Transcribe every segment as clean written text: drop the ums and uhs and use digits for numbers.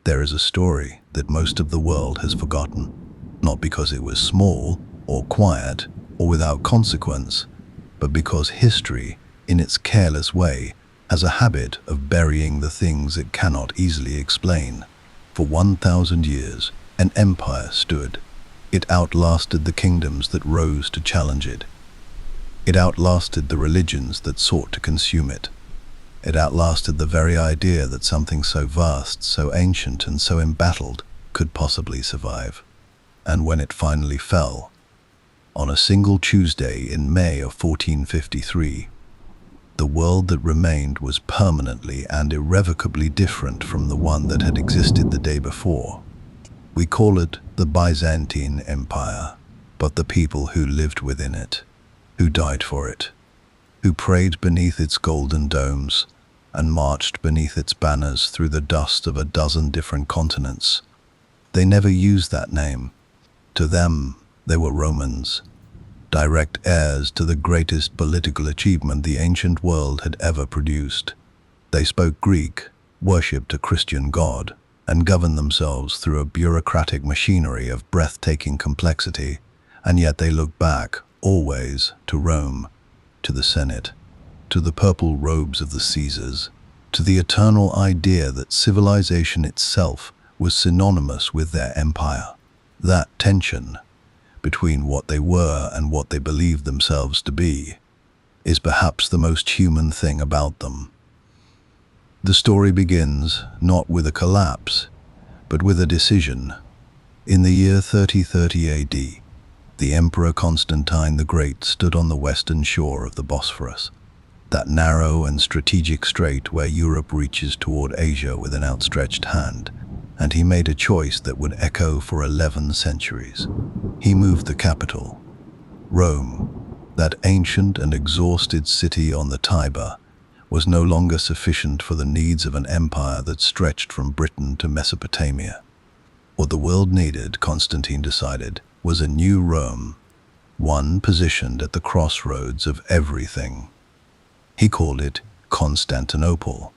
There is a story that most of the world has forgotten, not because it was small or quiet or without consequence, but because history, in its careless way, has a habit of burying the things it cannot easily explain. For 1,000 years, an empire stood. It outlasted the kingdoms that rose to challenge it. It outlasted the religions that sought to consume it. It outlasted the very idea that something so vast, so ancient, and so embattled could possibly survive. And when it finally fell, on a single Tuesday in May of 1453, the world that remained was permanently and irrevocably different from the one that had existed the day before. We call it the Byzantine Empire, but the people who lived within it, who died for it, who prayed beneath its golden domes and marched beneath its banners through the dust of a dozen different continents, they never used that name. To them, they were Romans, direct heirs to the greatest political achievement the ancient world had ever produced. They spoke Greek, worshipped a Christian god, and governed themselves through a bureaucratic machinery of breathtaking complexity, and yet they looked back, always, to Rome, to the Senate, to the purple robes of the Caesars, to the eternal idea that civilization itself was synonymous with their empire. That tension between what they were and what they believed themselves to be is perhaps the most human thing about them. The story begins not with a collapse, but with a decision. In the year 3030 AD, the Emperor Constantine the Great stood on the western shore of the Bosphorus, that narrow and strategic strait where Europe reaches toward Asia with an outstretched hand, and he made a choice that would echo for 11 centuries. He moved the capital, Rome, that ancient and exhausted city on the Tiber, was no longer sufficient for the needs of an empire that stretched from Britain to Mesopotamia. What the world needed, Constantine decided, was a new Rome, one positioned at the crossroads of everything. He called it Constantinople,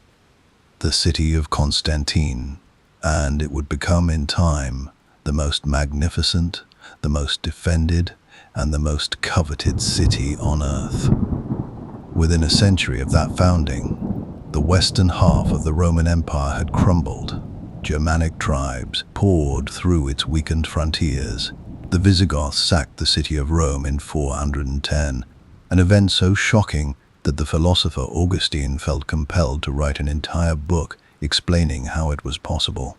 the city of Constantine, and it would become in time the most magnificent, the most defended, and the most coveted city on earth. Within a century of that founding, the western half of the Roman Empire had crumbled. Germanic tribes poured through its weakened frontiers. The Visigoths sacked the city of Rome in 410, an event so shocking that the philosopher Augustine felt compelled to write an entire book explaining how it was possible.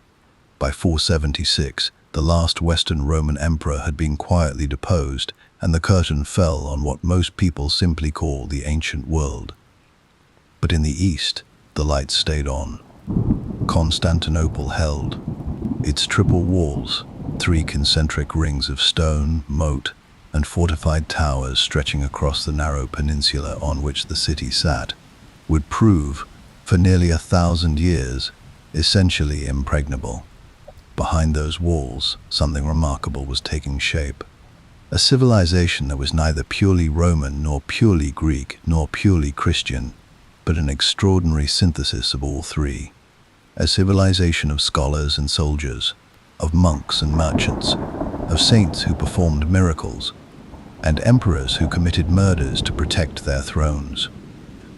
By 476, the last Western Roman emperor had been quietly deposed, and the curtain fell on what most people simply call the ancient world. But in the east, the light stayed on. Constantinople held. Its triple walls, 3 concentric rings of stone, moat, and fortified towers stretching across the narrow peninsula on which the city sat, would prove, for nearly 1,000 years, essentially impregnable. Behind those walls, something remarkable was taking shape. A civilization that was neither purely Roman nor purely Greek nor purely Christian, but an extraordinary synthesis of all three. A civilization of scholars and soldiers, of monks and merchants, of saints who performed miracles, and emperors who committed murders to protect their thrones.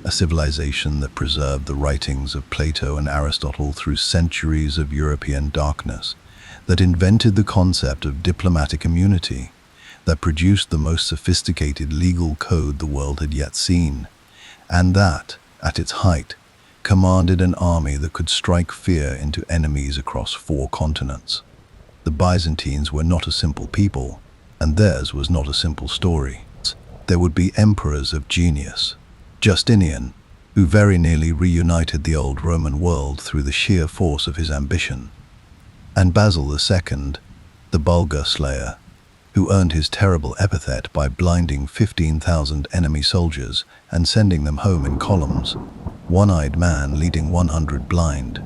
A civilization that preserved the writings of Plato and Aristotle through centuries of European darkness, that invented the concept of diplomatic immunity, that produced the most sophisticated legal code the world had yet seen, and that, at its height, commanded an army that could strike fear into enemies across 4 continents. The Byzantines were not a simple people, and theirs was not a simple story. There would be emperors of genius. Justinian, who very nearly reunited the old Roman world through the sheer force of his ambition, and Basil II, the Bulgar slayer, who earned his terrible epithet by blinding 15,000 enemy soldiers and sending them home in columns, one-eyed man leading 100 blind,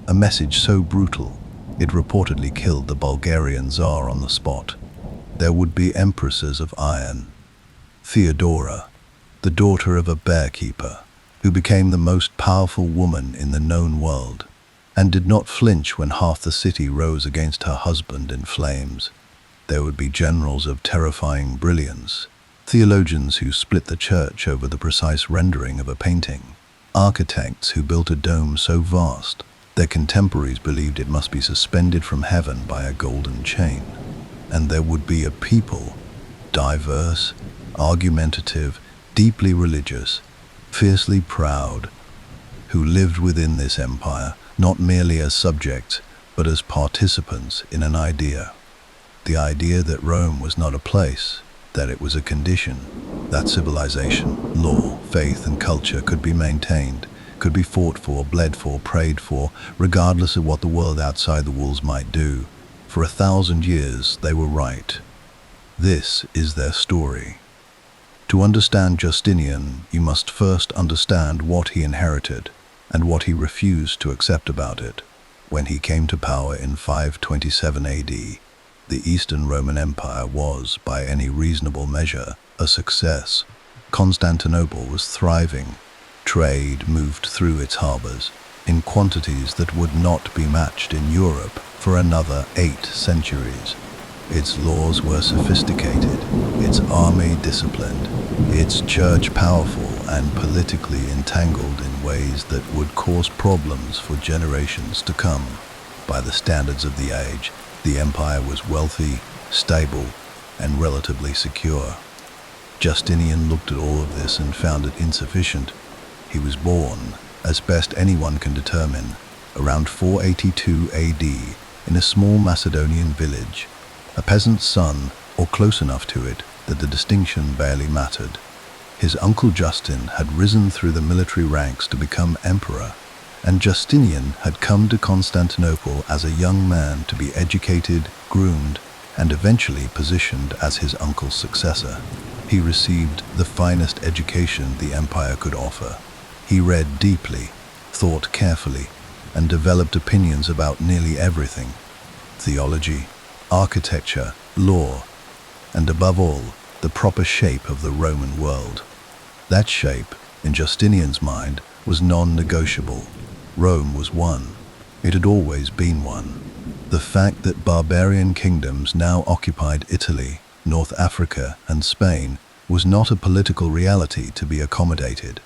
a message so brutal it reportedly killed the Bulgarian Tsar on the spot. There would be empresses of iron. Theodora, the daughter of a bear keeper, who became the most powerful woman in the known world. and did not flinch when half the city rose against her husband in flames. There would be generals of terrifying brilliance, theologians who split the church over the precise rendering of a painting, architects who built a dome so vast their contemporaries believed it must be suspended from heaven by a golden chain. And there would be a people, diverse, argumentative, deeply religious, fiercely proud, who lived within this empire, not merely as subjects, but as participants in an idea. The idea that Rome was not a place, that it was a condition, that civilization, law, faith, and culture could be maintained, could be fought for, bled for, prayed for, regardless of what the world outside the walls might do. For 1,000 years, they were right. This is their story. To understand Justinian, you must first understand what he inherited and what he refused to accept about it. When he came to power in 527 AD, the Eastern Roman Empire was, by any reasonable measure, a success. Constantinople was thriving. Trade moved through its harbors in quantities that would not be matched in Europe for another 8 centuries. Its laws were sophisticated, its army disciplined, its church powerful and politically entangled in ways that would cause problems for generations to come. By the standards of the age, the empire was wealthy, stable, and relatively secure. Justinian looked at all of this and found it insufficient. He was born, as best anyone can determine, around 482 AD in a small Macedonian village, a peasant's son, or close enough to it that the distinction barely mattered. His uncle Justin had risen through the military ranks to become emperor, and Justinian had come to Constantinople as a young man to be educated, groomed, and eventually positioned as his uncle's successor. He received the finest education the empire could offer. He read deeply, thought carefully, and developed opinions about nearly everything: theology, architecture, law, and above all, the proper shape of the Roman world. That shape, in Justinian's mind, was non-negotiable. Rome was one. It had always been one. The fact that barbarian kingdoms now occupied Italy, North Africa, and Spain was not a political reality to be accommodated.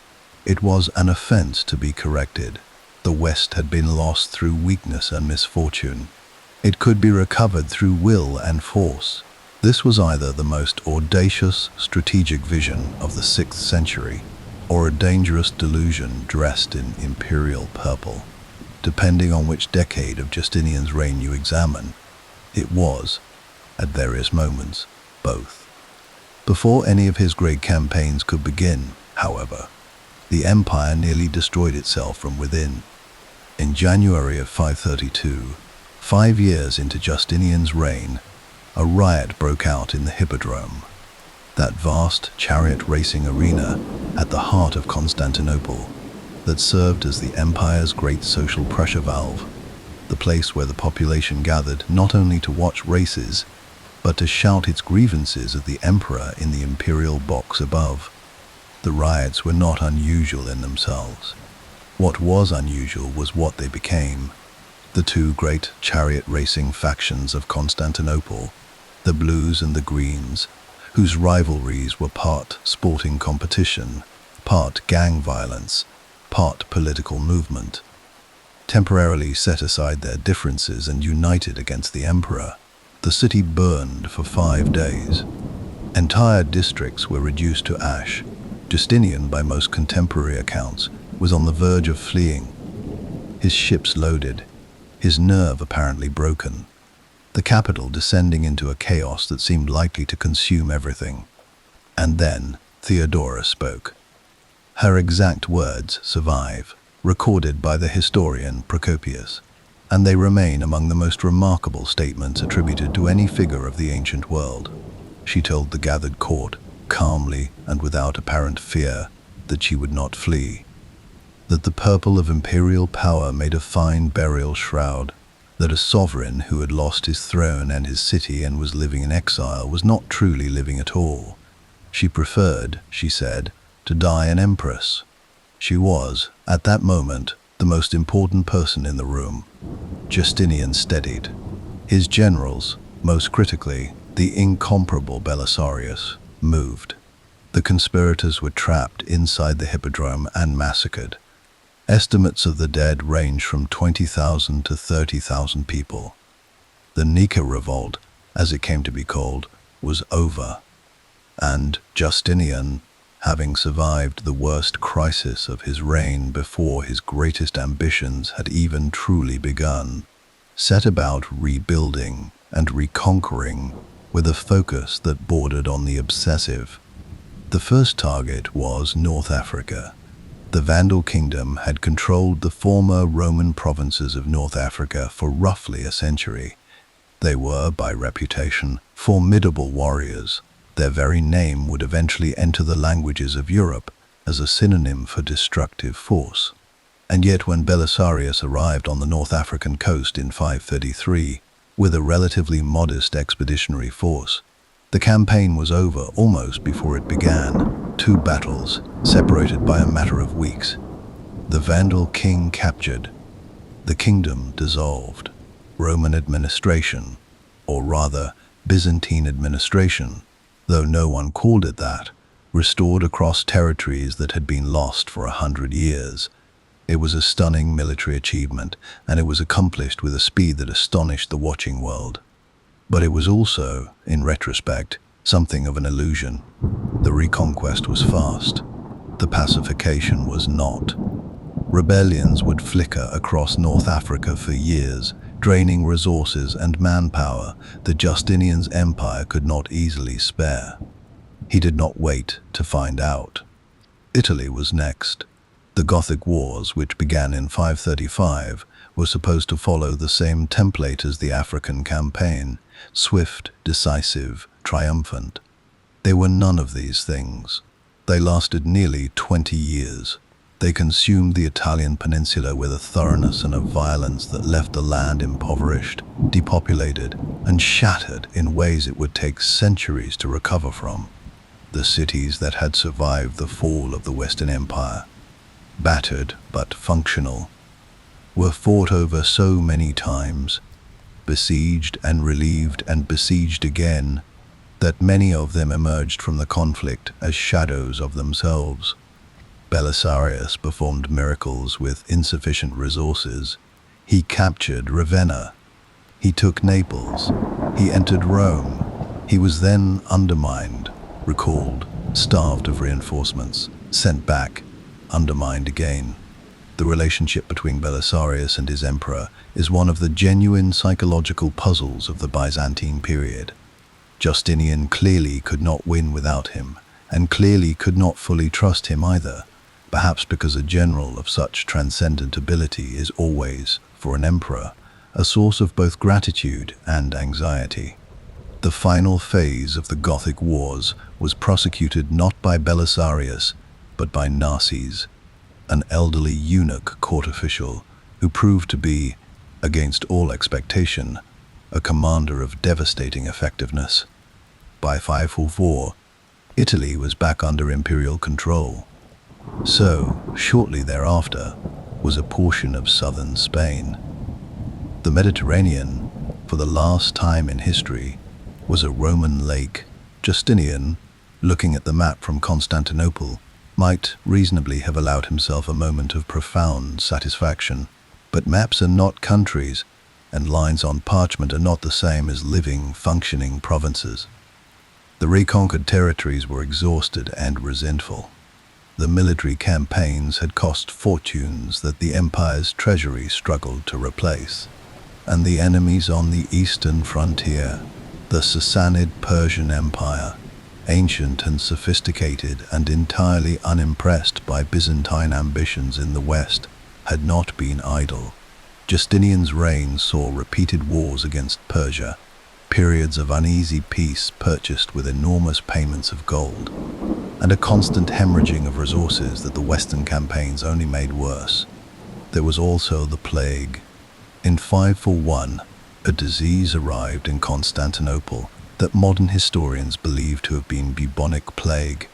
It was an offense to be corrected. The West had been lost through weakness and misfortune. It could be recovered through will and force. This was either the most audacious strategic vision of the 6th century, or a dangerous delusion dressed in imperial purple. Depending on which decade of Justinian's reign you examine, it was, at various moments, both. Before any of his great campaigns could begin, however, the empire nearly destroyed itself from within. In January of 532, 5 years into Justinian's reign, a riot broke out in the Hippodrome, that vast chariot racing arena at the heart of Constantinople that served as the empire's great social pressure valve, the place where the population gathered not only to watch races, but to shout its grievances at the emperor in the imperial box above. The riots were not unusual in themselves. What was unusual was what they became. The two great chariot racing factions of Constantinople, the Blues and the Greens, whose rivalries were part sporting competition, part gang violence, part political movement, temporarily set aside their differences and united against the emperor. The city burned for 5 days. Entire districts were reduced to ash. Justinian, by most contemporary accounts, was on the verge of fleeing. His ships loaded, his nerve apparently broken, the capital descending into a chaos that seemed likely to consume everything. And then Theodora spoke. Her exact words survive, recorded by the historian Procopius, and they remain among the most remarkable statements attributed to any figure of the ancient world. She told the gathered court, calmly and without apparent fear, that she would not flee, that the purple of imperial power made a fine burial shroud, that a sovereign who had lost his throne and his city and was living in exile was not truly living at all. She preferred, she said, to die an empress. She was, at that moment, the most important person in the room. Justinian steadied. His generals, most critically, the incomparable Belisarius, moved. The conspirators were trapped inside the hippodrome and massacred. Estimates of the dead range from 20,000 to 30,000 people. The Nika revolt, as it came to be called, was over, and Justinian, having survived the worst crisis of his reign before his greatest ambitions had even truly begun, set about rebuilding and reconquering with a focus that bordered on the obsessive. The first target was North Africa. The Vandal kingdom had controlled the former Roman provinces of North Africa for roughly a century. They were, by reputation, formidable warriors. Their very name would eventually enter the languages of Europe as a synonym for destructive force. And yet when Belisarius arrived on the North African coast in 533 with a relatively modest expeditionary force, the campaign was over almost before it began. 2 battles, separated by a matter of weeks. The Vandal king captured. The kingdom dissolved. Roman administration, or rather Byzantine administration, though no one called it that, restored across territories that had been lost for 100 years. It was a stunning military achievement, and it was accomplished with a speed that astonished the watching world. But it was also, in retrospect, something of an illusion. The reconquest was fast. The pacification was not. Rebellions would flicker across North Africa for years, draining resources and manpower that Justinian's empire could not easily spare. He did not wait to find out. Italy was next. The Gothic Wars, which began in 535, were supposed to follow the same template as the African campaign: swift, decisive, triumphant. They were none of these things. They lasted nearly 20 years. They consumed the Italian peninsula with a thoroughness and a violence that left the land impoverished, depopulated, and shattered in ways it would take centuries to recover from. The cities that had survived the fall of the Western Empire, battered but functional, were fought over so many times, besieged and relieved and besieged again, that many of them emerged from the conflict as shadows of themselves. Belisarius performed miracles with insufficient resources. He captured Ravenna. He took Naples. He entered Rome. He was then undermined, recalled, starved of reinforcements, sent back, undermined again. The relationship between Belisarius and his emperor is one of the genuine psychological puzzles of the Byzantine period. Justinian clearly could not win without him, and clearly could not fully trust him either, perhaps because a general of such transcendent ability is always, for an emperor, a source of both gratitude and anxiety. The final phase of the Gothic Wars was prosecuted not by Belisarius, but by Narses, an elderly eunuch court official who proved to be, against all expectation, a commander of devastating effectiveness. By 544, Italy was back under imperial control. So, shortly thereafter, was a portion of southern Spain. The Mediterranean, for the last time in history, was a Roman lake. Justinian, looking at the map from Constantinople, might reasonably have allowed himself a moment of profound satisfaction. But maps are not countries, and lines on parchment are not the same as living, functioning provinces. The reconquered territories were exhausted and resentful. The military campaigns had cost fortunes that the empire's treasury struggled to replace. And the enemies on the eastern frontier, the Sassanid Persian Empire, ancient and sophisticated and entirely unimpressed by Byzantine ambitions in the west, had not been idle. Justinian's reign saw repeated wars against Persia, periods of uneasy peace purchased with enormous payments of gold, and a constant hemorrhaging of resources that the Western campaigns only made worse. There was also the plague. In 541, a disease arrived in Constantinople that modern historians believe to have been bubonic plague,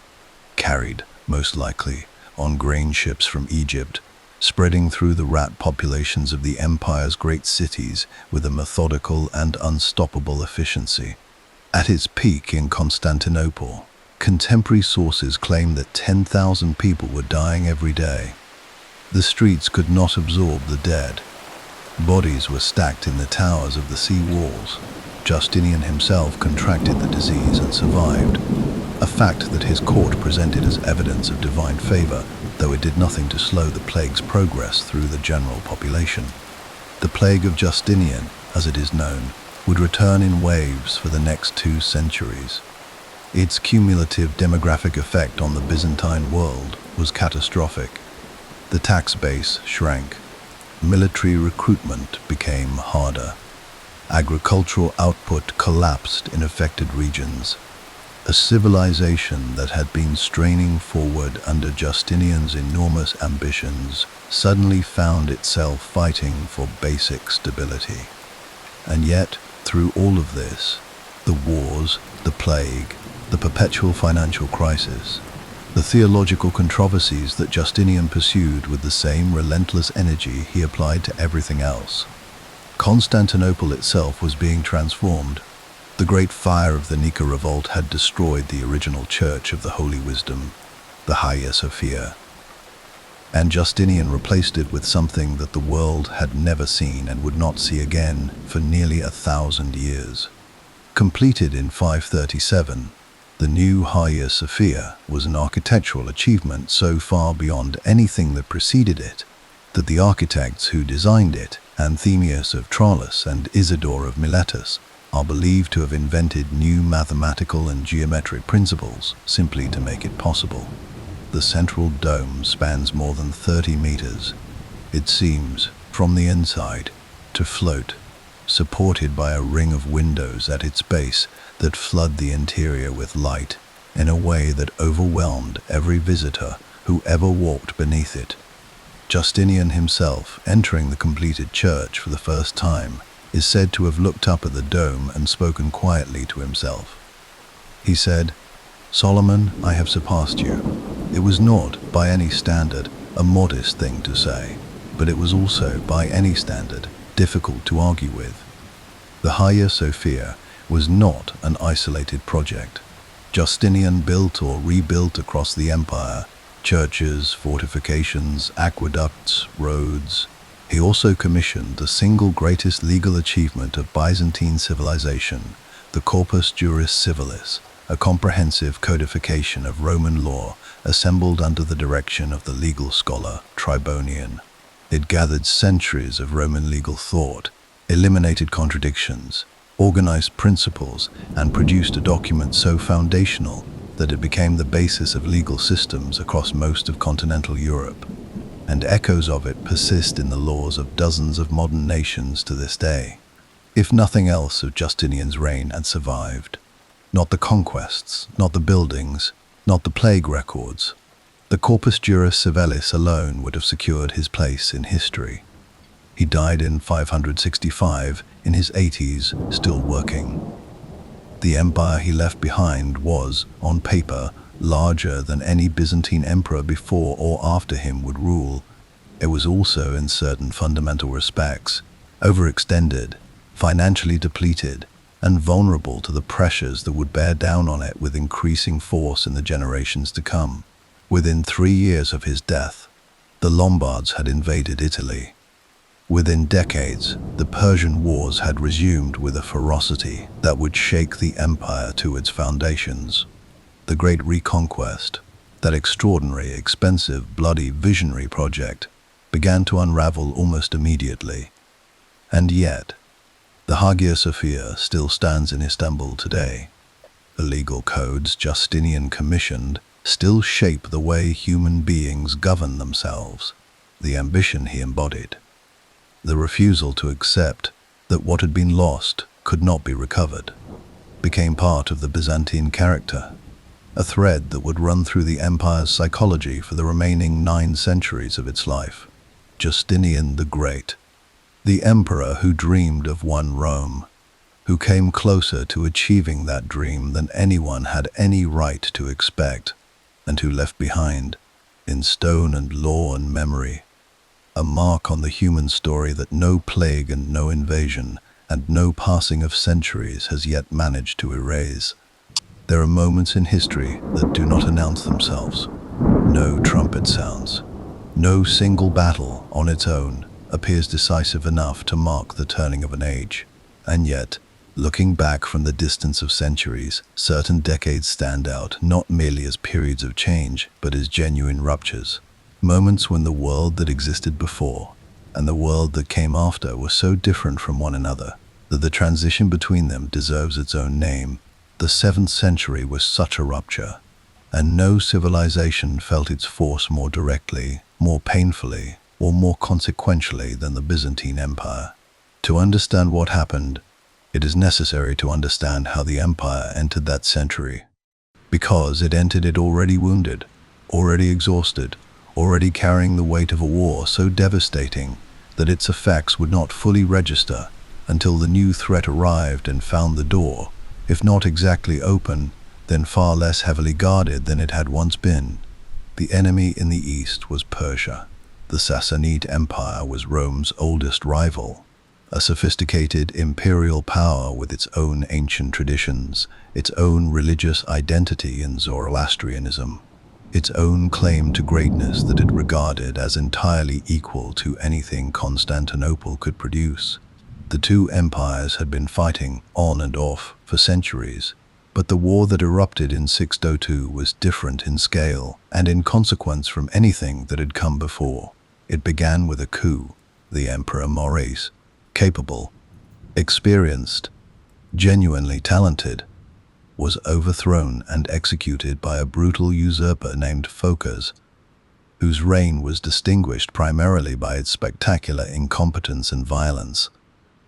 carried, most likely, on grain ships from Egypt, spreading through the rat populations of the empire's great cities with a methodical and unstoppable efficiency. At its peak in Constantinople, contemporary sources claim that 10,000 people were dying every day. The streets could not absorb the dead. Bodies were stacked in the towers of the sea walls. Justinian himself contracted the disease and survived, a fact that his court presented as evidence of divine favor, though it did nothing to slow the plague's progress through the general population. The plague of Justinian, as it is known, would return in waves for the next 2 centuries. Its cumulative demographic effect on the Byzantine world was catastrophic. The tax base shrank. Military recruitment became harder. Agricultural output collapsed in affected regions. A civilization that had been straining forward under Justinian's enormous ambitions suddenly found itself fighting for basic stability. And yet, through all of this, the wars, the plague, the perpetual financial crisis, the theological controversies that Justinian pursued with the same relentless energy he applied to everything else, Constantinople itself was being transformed. The great fire of the Nika revolt had destroyed the original church of the Holy Wisdom, the Hagia Sophia, and Justinian replaced it with something that the world had never seen and would not see again for nearly 1,000 years. Completed in 537, the new Hagia Sophia was an architectural achievement so far beyond anything that preceded it that the architects who designed it, Anthemius of Tralles and Isidore of Miletus, are believed to have invented new mathematical and geometric principles simply to make it possible. The central dome spans more than 30 meters. It seems, from the inside, to float, supported by a ring of windows at its base that flood the interior with light in a way that overwhelmed every visitor who ever walked beneath it. Justinian himself, entering the completed church for the first time, is said to have looked up at the dome and spoken quietly to himself. He said, "Solomon, I have surpassed you." It was not, by any standard, a modest thing to say, but it was also, by any standard, difficult to argue with. The Hagia Sophia was not an isolated project. Justinian built or rebuilt across the empire churches, fortifications, aqueducts, roads. He also commissioned the single greatest legal achievement of Byzantine civilization, the Corpus Juris Civilis, a comprehensive codification of Roman law assembled under the direction of the legal scholar Tribonian. It gathered centuries of Roman legal thought, eliminated contradictions, organized principles, and produced a document so foundational that it became the basis of legal systems across most of continental Europe. And echoes of it persist in the laws of dozens of modern nations to this day. If nothing else of Justinian's reign had survived, not the conquests, not the buildings, not the plague records, the Corpus Juris Civilis alone would have secured his place in history. He died in 565, in his 80s, still working. The empire he left behind was, on paper, larger than any Byzantine emperor before or after him would rule. It was also, in certain fundamental respects, overextended, financially depleted, and vulnerable to the pressures that would bear down on it with increasing force in the generations to come. Within 3 years of his death, the Lombards had invaded Italy. Within decades, the Persian Wars had resumed with a ferocity that would shake the empire to its foundations. The Great Reconquest, that extraordinary, expensive, bloody, visionary project, began to unravel almost immediately. And yet, the Hagia Sophia still stands in Istanbul today. The legal codes Justinian commissioned still shape the way human beings govern themselves. The ambition he embodied, the refusal to accept that what had been lost could not be recovered, became part of the Byzantine character, a thread that would run through the empire's psychology for the remaining 9 centuries of its life. Justinian the Great, the emperor who dreamed of one Rome, who came closer to achieving that dream than anyone had any right to expect, and who left behind, in stone and law and memory, a mark on the human story that no plague and no invasion and no passing of centuries has yet managed to erase. There are moments in history that do not announce themselves. No trumpet sounds. No single battle on its own appears decisive enough to mark the turning of an age. And yet, looking back from the distance of centuries, certain decades stand out not merely as periods of change, but as genuine ruptures. Moments when the world that existed before and the world that came after were so different from one another that the transition between them deserves its own name. The 7th century was such a rupture, and no civilization felt its force more directly, more painfully, or more consequentially than the Byzantine Empire. To understand what happened, it is necessary to understand how the empire entered that century, because it entered it already wounded, already exhausted, already carrying the weight of a war so devastating that its effects would not fully register until the new threat arrived and found the door, if not exactly open, then far less heavily guarded than it had once been. The enemy in the east was Persia. The Sassanid Empire was Rome's oldest rival, a sophisticated imperial power with its own ancient traditions, its own religious identity in Zoroastrianism, its own claim to greatness that it regarded as entirely equal to anything Constantinople could produce. The two empires had been fighting on and off for centuries, but the war that erupted in 602 was different in scale and in consequence from anything that had come before. It began with a coup. The Emperor Maurice, capable, experienced, genuinely talented, was overthrown and executed by a brutal usurper named Phocas, whose reign was distinguished primarily by its spectacular incompetence and violence.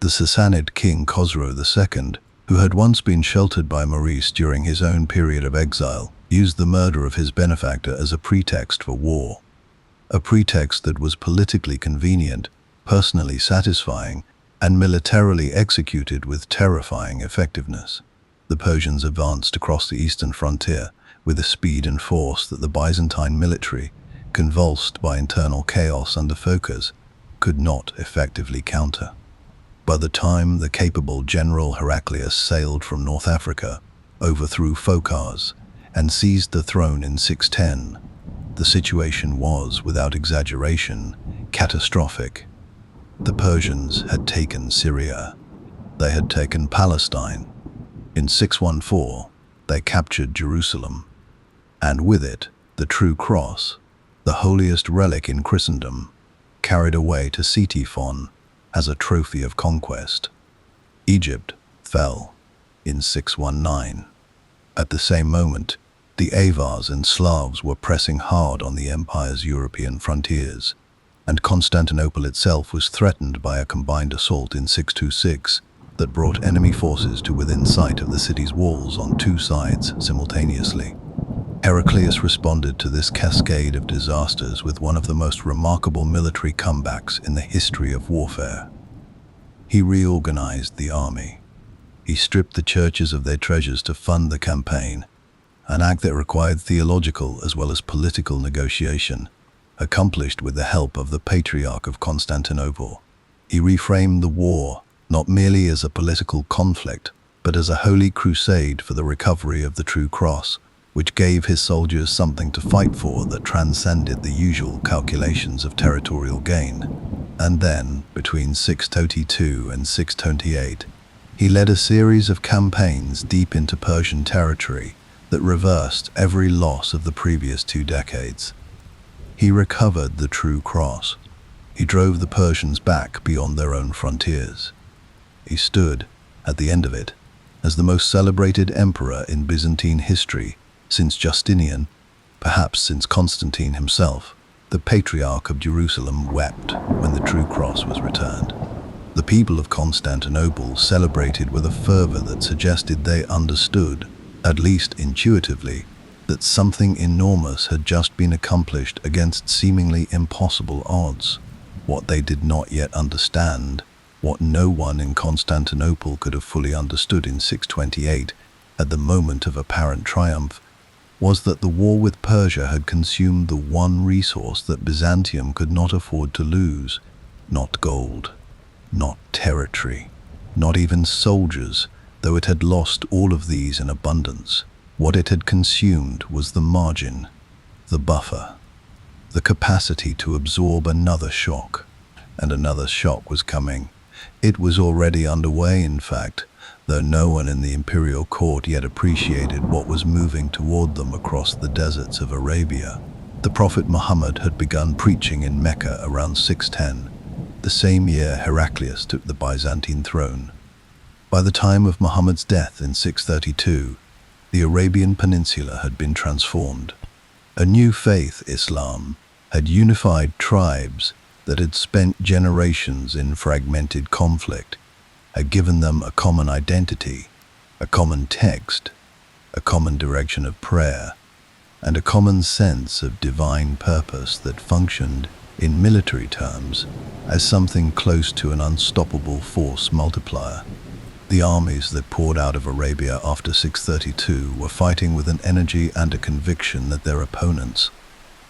The Sassanid king Khosrow II, who had once been sheltered by Maurice during his own period of exile, used the murder of his benefactor as a pretext for war. A pretext that was politically convenient, personally satisfying, and militarily executed with terrifying effectiveness. The Persians advanced across the eastern frontier with a speed and force that the Byzantine military, convulsed by internal chaos under Phocas, could not effectively counter. By the time the capable general Heraclius sailed from North Africa, overthrew Phocas, and seized the throne in 610, the situation was, without exaggeration, catastrophic. The Persians had taken Syria. They had taken Palestine. In 614, they captured Jerusalem, and with it, the true cross, the holiest relic in Christendom, carried away to Ctesiphon as a trophy of conquest. Egypt fell in 619. At the same moment, the Avars and Slavs were pressing hard on the empire's European frontiers, and Constantinople itself was threatened by a combined assault in 626 that brought enemy forces to within sight of the city's walls on two sides simultaneously. Heraclius responded to this cascade of disasters with one of the most remarkable military comebacks in the history of warfare. He reorganized the army. He stripped the churches of their treasures to fund the campaign, an act that required theological as well as political negotiation, accomplished with the help of the Patriarch of Constantinople. He reframed the war not merely as a political conflict, but as a holy crusade for the recovery of the true cross, which gave his soldiers something to fight for that transcended the usual calculations of territorial gain. And then, between 622 and 628, he led a series of campaigns deep into Persian territory that reversed every loss of the previous 2 decades. He recovered the true cross. He drove the Persians back beyond their own frontiers. He stood, at the end of it, as the most celebrated emperor in Byzantine history since Justinian, perhaps since Constantine himself. The Patriarch of Jerusalem wept when the true cross was returned. The people of Constantinople celebrated with a fervor that suggested they understood, at least intuitively, that something enormous had just been accomplished against seemingly impossible odds. What they did not yet understand, what no one in Constantinople could have fully understood in 628, at the moment of apparent triumph, was that the war with Persia had consumed the one resource that Byzantium could not afford to lose: not gold, not territory, not even soldiers, though it had lost all of these in abundance. What it had consumed was the margin, the buffer, the capacity to absorb another shock. And another shock was coming. It was already underway, in fact, though no one in the imperial court yet appreciated what was moving toward them across the deserts of Arabia. The Prophet Muhammad had begun preaching in Mecca around 610, the same year Heraclius took the Byzantine throne. By the time of Muhammad's death in 632, the Arabian Peninsula had been transformed. A new faith, Islam, had unified tribes that had spent generations in fragmented conflict, had given them a common identity, a common text, a common direction of prayer, and a common sense of divine purpose that functioned, in military terms, as something close to an unstoppable force multiplier. The armies that poured out of Arabia after 632 were fighting with an energy and a conviction that their opponents,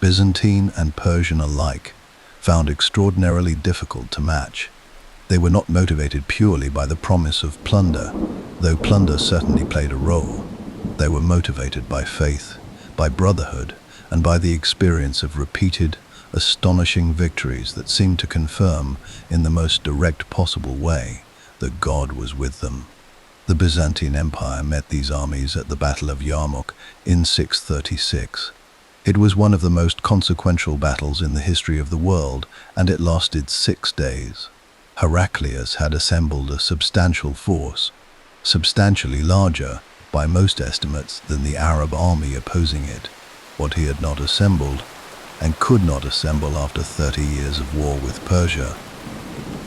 Byzantine and Persian alike, found extraordinarily difficult to match. They were not motivated purely by the promise of plunder, though plunder certainly played a role. They were motivated by faith, by brotherhood, and by the experience of repeated, astonishing victories that seemed to confirm, in the most direct possible way, that God was with them. The Byzantine Empire met these armies at the Battle of Yarmouk in 636. It was one of the most consequential battles in the history of the world, and it lasted 6 days. Heraclius had assembled a substantial force, substantially larger, by most estimates, than the Arab army opposing it. What he had not assembled, and could not assemble after 30 years of war with Persia,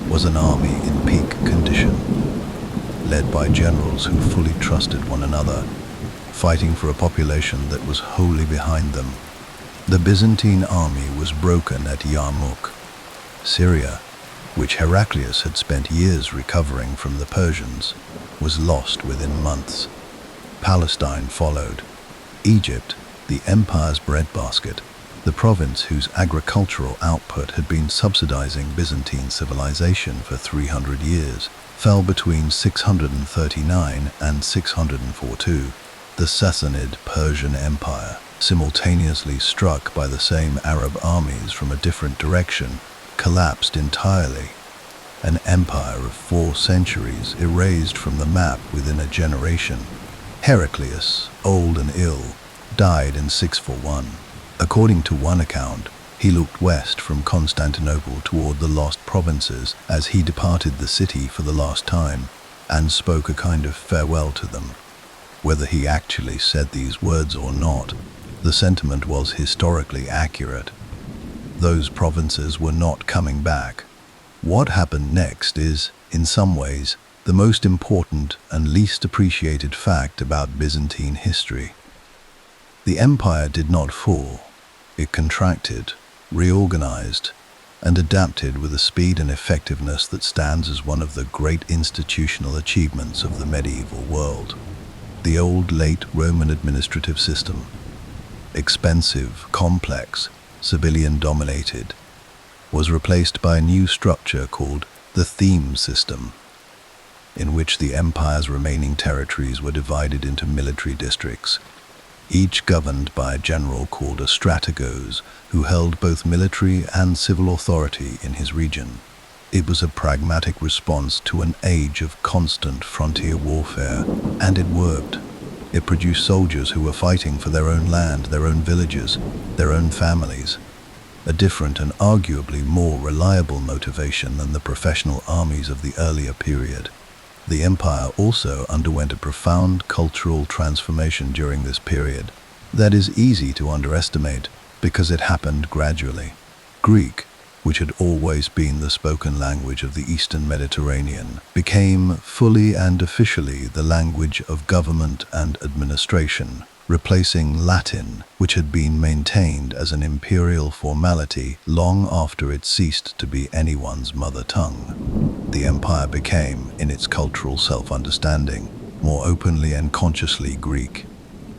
was an army in peak condition, led by generals who fully trusted one another, fighting for a population that was wholly behind them. The Byzantine army was broken at Yarmouk. Syria, which Heraclius had spent years recovering from the Persians, was lost within months. Palestine followed. Egypt, the empire's breadbasket, the province whose agricultural output had been subsidizing Byzantine civilization for 300 years, fell between 639 and 642. The Sassanid Persian Empire, simultaneously struck by the same Arab armies from a different direction, collapsed entirely. An empire of 4 centuries erased from the map within a generation. Heraclius, old and ill, died in 641. According to one account, he looked west from Constantinople toward the lost provinces as he departed the city for the last time, and spoke a kind of farewell to them. Whether he actually said these words or not, the sentiment was historically accurate. Those provinces were not coming back. What happened next is, in some ways, the most important and least appreciated fact about Byzantine history. The empire did not fall. It contracted, reorganized, and adapted with a speed and effectiveness that stands as one of the great institutional achievements of the medieval world. The old late Roman administrative system, expensive, complex, civilian-dominated, was replaced by a new structure called the theme system, in which the empire's remaining territories were divided into military districts, each governed by a general called a strategos, who held both military and civil authority in his region. It was a pragmatic response to an age of constant frontier warfare, and it worked. It produced soldiers who were fighting for their own land, their own villages, their own families, a different and arguably more reliable motivation than the professional armies of the earlier period. The empire also underwent a profound cultural transformation during this period that is easy to underestimate because it happened gradually. Greek, which had always been the spoken language of the Eastern Mediterranean, became fully and officially the language of government and administration, replacing Latin, which had been maintained as an imperial formality long after it ceased to be anyone's mother tongue. The empire became, in its cultural self-understanding, more openly and consciously Greek.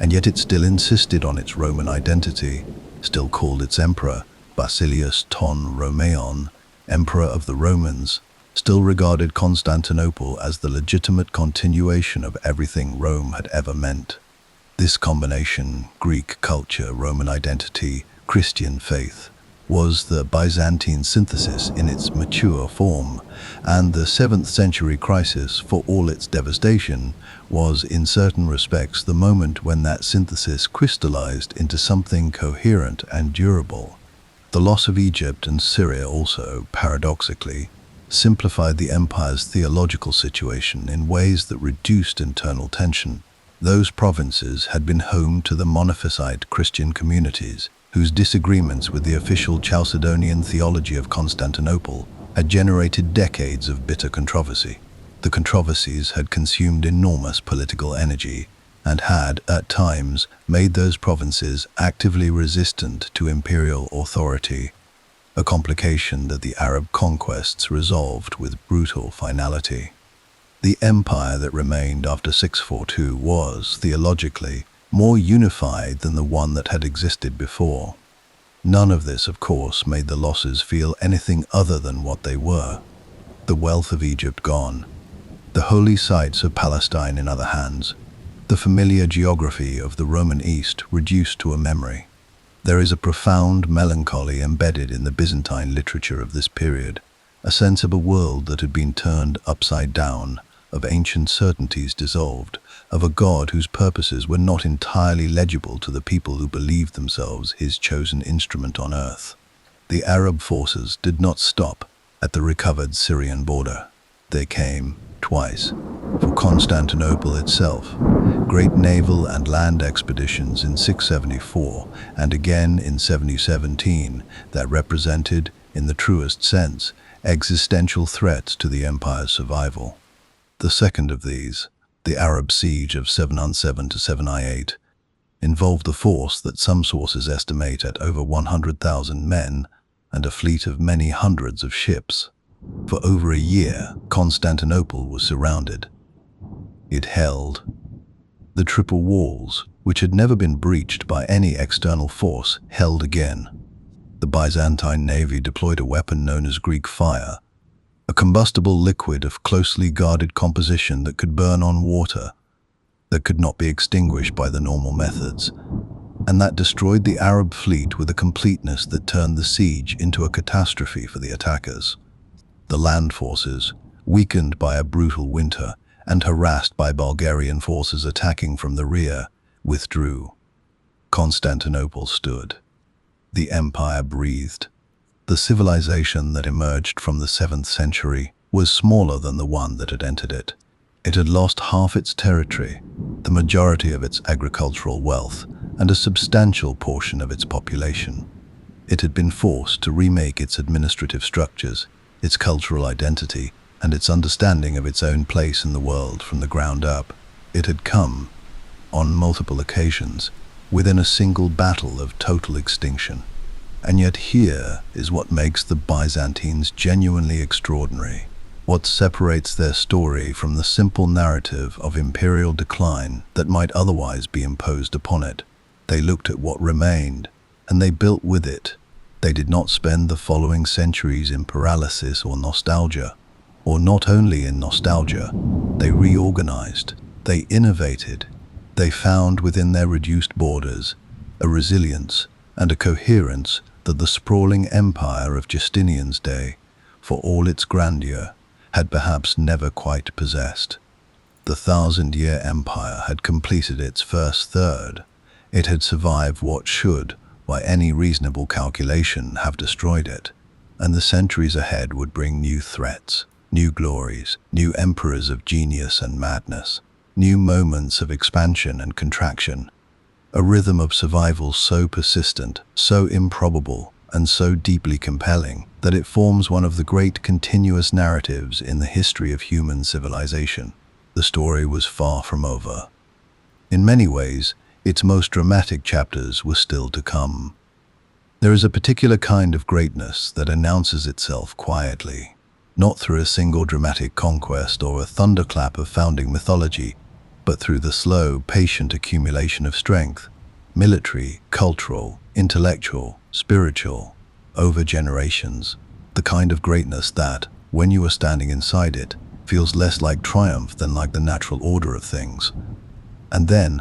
and yet it still insisted on its Roman identity, still called its emperor Basilius ton Romeon, emperor of the Romans, still regarded Constantinople as the legitimate continuation of everything Rome had ever meant. This combination, Greek culture, Roman identity, Christian faith, was the Byzantine synthesis in its mature form, and the 7th century crisis, for all its devastation, was in certain respects the moment when that synthesis crystallized into something coherent and durable. The loss of Egypt and Syria also, paradoxically, simplified the empire's theological situation in ways that reduced internal tension. Those provinces had been home to the Monophysite Christian communities, whose disagreements with the official Chalcedonian theology of Constantinople had generated decades of bitter controversy. The controversies had consumed enormous political energy and had, at times, made those provinces actively resistant to imperial authority, a complication that the Arab conquests resolved with brutal finality. The empire that remained after 642 was, theologically, more unified than the one that had existed before. None of this, of course, made the losses feel anything other than what they were. The wealth of Egypt gone, the holy sites of Palestine in other hands, the familiar geography of the Roman East reduced to a memory. There is a profound melancholy embedded in the Byzantine literature of this period, a sense of a world that had been turned upside down, of ancient certainties dissolved, of a God whose purposes were not entirely legible to the people who believed themselves his chosen instrument on earth. The Arab forces did not stop at the recovered Syrian border. They came, twice, for Constantinople itself, great naval and land expeditions in 674 and again in 717 that represented, in the truest sense, existential threats to the empire's survival. The second of these, the Arab siege of 707 to 798, involved a force that some sources estimate at over 100,000 men and a fleet of many hundreds of ships. For over a year, Constantinople was surrounded. It held. The triple walls, which had never been breached by any external force, held again. The Byzantine navy deployed a weapon known as Greek fire, a combustible liquid of closely guarded composition that could burn on water, that could not be extinguished by the normal methods, and that destroyed the Arab fleet with a completeness that turned the siege into a catastrophe for the attackers. The land forces, weakened by a brutal winter and harassed by Bulgarian forces attacking from the rear, withdrew. Constantinople stood. The empire breathed. The civilization that emerged from the 7th century was smaller than the one that had entered it. It had lost half its territory, the majority of its agricultural wealth, and a substantial portion of its population. It had been forced to remake its administrative structures, its cultural identity, and its understanding of its own place in the world from the ground up. It had come, on multiple occasions, within a single battle of total extinction. And yet here is what makes the Byzantines genuinely extraordinary, what separates their story from the simple narrative of imperial decline that might otherwise be imposed upon it. They looked at what remained, and they built with it. They did not spend the following centuries in paralysis or nostalgia, or not only in nostalgia. They reorganized, they innovated, they found within their reduced borders a resilience and a coherence that the sprawling empire of Justinian's day, for all its grandeur, had perhaps never quite possessed. The 1,000-year empire had completed its first third. It had survived what should, by any reasonable calculation, have destroyed it, and the centuries ahead would bring new threats, new glories, new emperors of genius and madness, new moments of expansion and contraction, a rhythm of survival so persistent, so improbable, and so deeply compelling that it forms one of the great continuous narratives in the history of human civilization. The story was far from over. In many ways, its most dramatic chapters were still to come. There is a particular kind of greatness that announces itself quietly, not through a single dramatic conquest or a thunderclap of founding mythology, but through the slow, patient accumulation of strength, military, cultural, intellectual, spiritual, over generations, the kind of greatness that, when you are standing inside it, feels less like triumph than like the natural order of things. And then,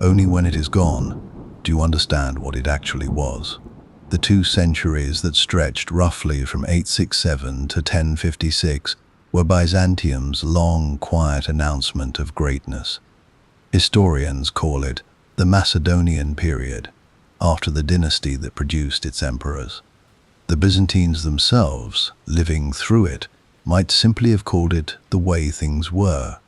only when it is gone, do you understand what it actually was. The 2 centuries that stretched roughly from 867 to 1056 were Byzantium's long, quiet announcement of greatness. Historians call it the Macedonian period, after the dynasty that produced its emperors. The Byzantines themselves, living through it, might simply have called it the way things were.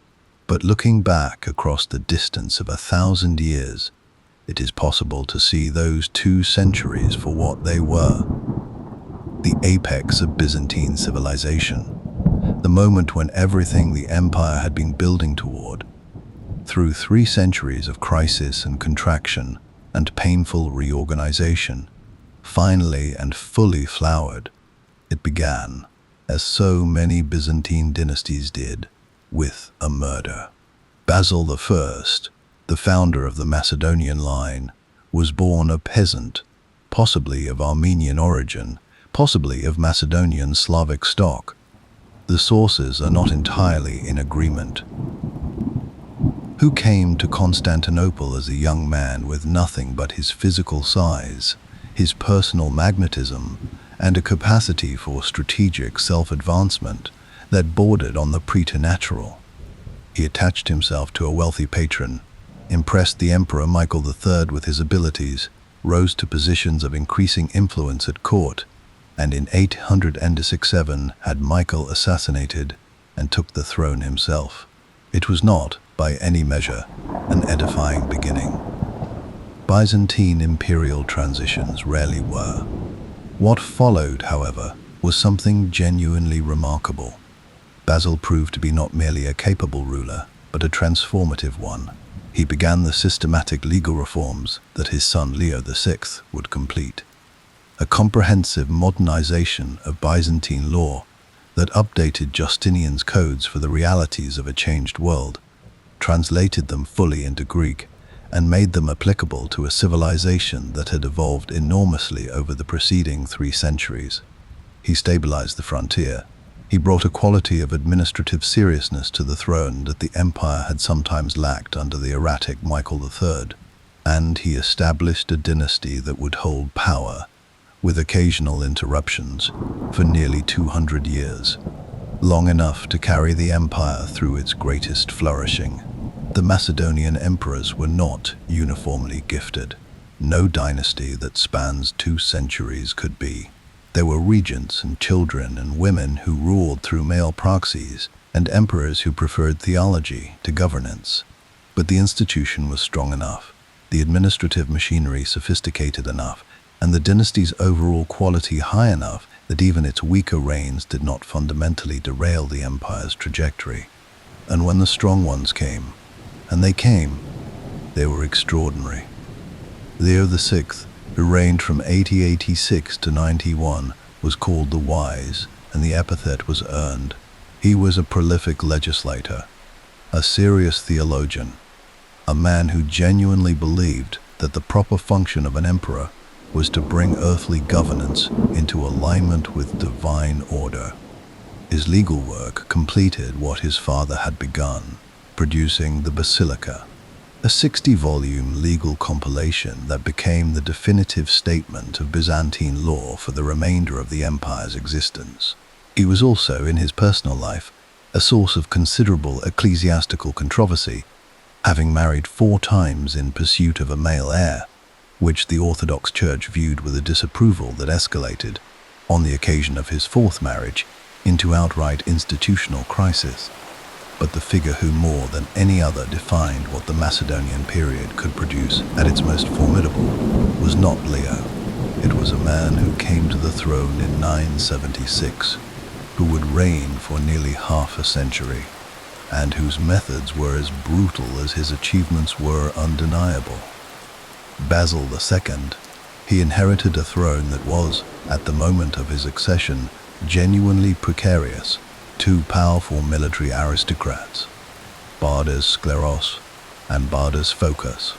But looking back across the distance of 1,000 years, it is possible to see those 2 centuries for what they were. The apex of Byzantine civilization, the moment when everything the empire had been building toward, through 3 centuries of crisis and contraction and painful reorganization, finally and fully flowered. It began, as so many Byzantine dynasties did, with a murder. Basil I, the founder of the Macedonian line, was born a peasant, possibly of Armenian origin, possibly of Macedonian Slavic stock. The sources are not entirely in agreement. Who came to Constantinople as a young man with nothing but his physical size, his personal magnetism, and a capacity for strategic self-advancement that bordered on the preternatural. He attached himself to a wealthy patron, impressed the Emperor Michael III with his abilities, rose to positions of increasing influence at court, and in 867 had Michael assassinated and took the throne himself. It was not, by any measure, an edifying beginning. Byzantine imperial transitions rarely were. What followed, however, was something genuinely remarkable. Basil proved to be not merely a capable ruler, but a transformative one. He began the systematic legal reforms that his son Leo VI would complete. A comprehensive modernization of Byzantine law that updated Justinian's codes for the realities of a changed world, translated them fully into Greek, and made them applicable to a civilization that had evolved enormously over the preceding 3 centuries. He stabilized the frontier. He brought a quality of administrative seriousness to the throne that the empire had sometimes lacked under the erratic Michael III, and he established a dynasty that would hold power, with occasional interruptions, for nearly 200 years, long enough to carry the empire through its greatest flourishing. The Macedonian emperors were not uniformly gifted. No dynasty that spans 2 centuries could be. There were regents and children and women who ruled through male proxies, and emperors who preferred theology to governance. But the institution was strong enough, the administrative machinery sophisticated enough, and the dynasty's overall quality high enough that even its weaker reigns did not fundamentally derail the empire's trajectory. And when the strong ones came, and they came, they were extraordinary. Leo VI, who reigned from 8086 to 91, was called the Wise, and the epithet was earned. He was a prolific legislator, a serious theologian, a man who genuinely believed that the proper function of an emperor was to bring earthly governance into alignment with divine order. His legal work completed what his father had begun, producing the Basilica, a 60-volume legal compilation that became the definitive statement of Byzantine law for the remainder of the empire's existence. He was also, in his personal life, a source of considerable ecclesiastical controversy, having married 4 times in pursuit of a male heir, which the Orthodox Church viewed with a disapproval that escalated, on the occasion of his 4th marriage, into outright institutional crisis. But the figure who more than any other defined what the Macedonian period could produce at its most formidable was not Leo. It was a man who came to the throne in 976, who would reign for nearly half a century, and whose methods were as brutal as his achievements were undeniable. Basil II. He inherited a throne that was, at the moment of his accession, genuinely precarious. 2 powerful military aristocrats, Bardes Scleros and Bardes Phocas,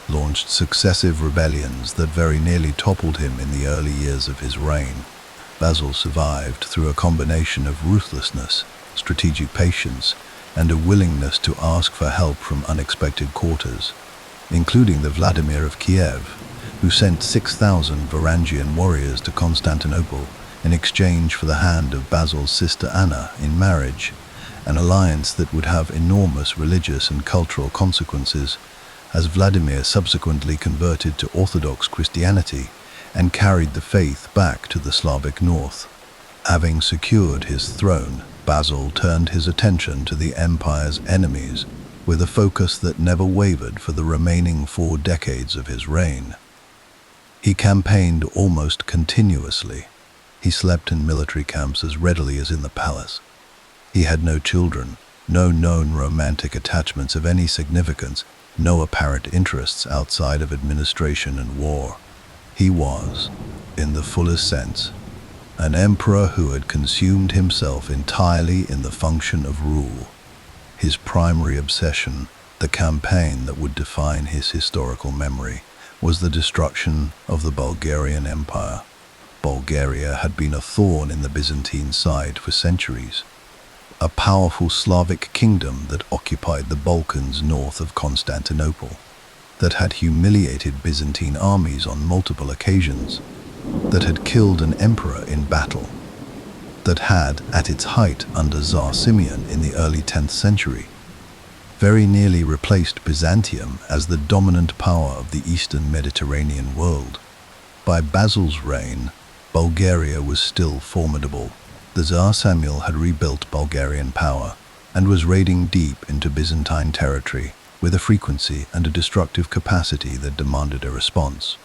launched successive rebellions that very nearly toppled him in the early years of his reign. Basil survived through a combination of ruthlessness, strategic patience, and a willingness to ask for help from unexpected quarters, including the Vladimir of Kiev, who sent 6,000 Varangian warriors to Constantinople in exchange for the hand of Basil's sister Anna in marriage, an alliance that would have enormous religious and cultural consequences, as Vladimir subsequently converted to Orthodox Christianity and carried the faith back to the Slavic north. Having secured his throne, Basil turned his attention to the empire's enemies with a focus that never wavered for the remaining 4 decades of his reign. He campaigned almost continuously. He slept in military camps as readily as in the palace. He had no children, no known romantic attachments of any significance, no apparent interests outside of administration and war. He was, in the fullest sense, an emperor who had consumed himself entirely in the function of rule. His primary obsession, the campaign that would define his historical memory, was the destruction of the Bulgarian Empire. Bulgaria had been a thorn in the Byzantine side for centuries, a powerful Slavic kingdom that occupied the Balkans north of Constantinople, that had humiliated Byzantine armies on multiple occasions, that had killed an emperor in battle, that had, at its height under Tsar Simeon in the early 10th century, very nearly replaced Byzantium as the dominant power of the Eastern Mediterranean world. By Basil's reign, Bulgaria was still formidable. The Tsar Samuel had rebuilt Bulgarian power and was raiding deep into Byzantine territory with a frequency and a destructive capacity that demanded a response.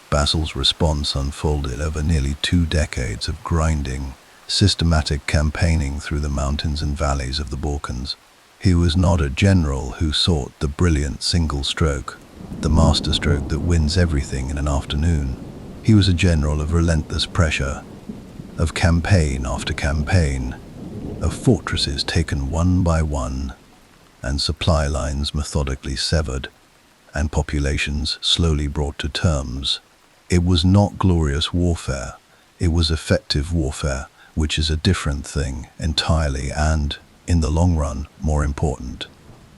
Basil's response unfolded over nearly 2 decades of grinding, systematic campaigning through the mountains and valleys of the Balkans. He was not a general who sought the brilliant single stroke, the masterstroke that wins everything in an afternoon. He was a general of relentless pressure, of campaign after campaign, of fortresses taken one by one, and supply lines methodically severed, and populations slowly brought to terms. It was not glorious warfare, it was effective warfare, which is a different thing entirely and, in the long run, more important.